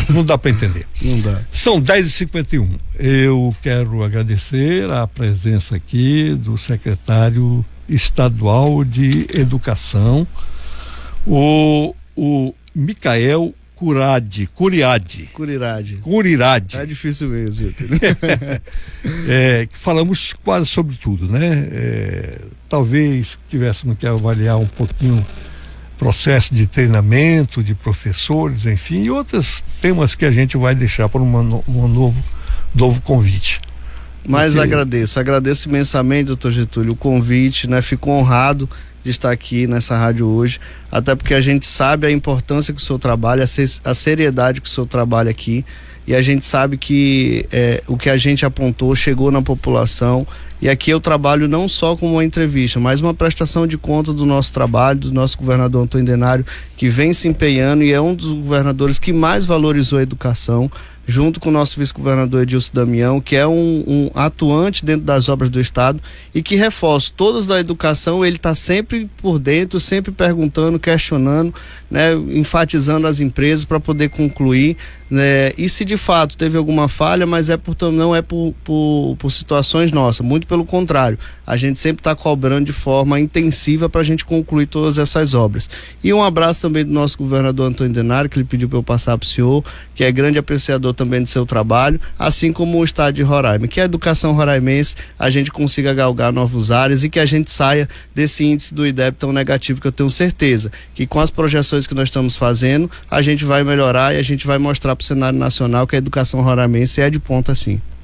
A: não dá para entender.
B: Não dá.
A: São 10h51. Eu quero agradecer a presença aqui do secretário estadual de Educação, o Micael Curirade.
B: É difícil mesmo.
A: Falamos quase sobre tudo, né? Talvez tivéssemos que avaliar um pouquinho processo de treinamento de professores, enfim, e outros temas que a gente vai deixar para um novo convite.
B: Mas agradeço imensamente, doutor Getúlio, o convite, né? Fico honrado de estar aqui nessa rádio hoje, até porque a gente sabe a importância que o senhor trabalha, a seriedade que o senhor trabalha aqui, e a gente sabe que o que a gente apontou chegou na população, e aqui eu trabalho não só como uma entrevista, mas uma prestação de conta do nosso trabalho, do nosso governador Antônio Denário, que vem se empenhando e é um dos governadores que mais valorizou a educação, junto com o nosso vice-governador Edilson Damião, que é um atuante dentro das obras do Estado e que reforça todas da educação. Ele está sempre por dentro, sempre perguntando, questionando, né, enfatizando as empresas para poder concluir, né, e se de fato teve alguma falha, mas não é por situações nossas, muito pelo contrário, a gente sempre está cobrando de forma intensiva para a gente concluir todas essas obras. E um abraço também do nosso governador Antônio Denário, que ele pediu para eu passar para o senhor, que é grande apreciador também do seu trabalho, assim como o estado de Roraima, que a educação roraimense a gente consiga galgar novos áreas e que a gente saia desse índice do IDEB tão negativo, que eu tenho certeza que com as projeções que nós estamos fazendo, a gente vai melhorar e a gente vai mostrar para o cenário nacional que a educação roraimense é de ponta sim.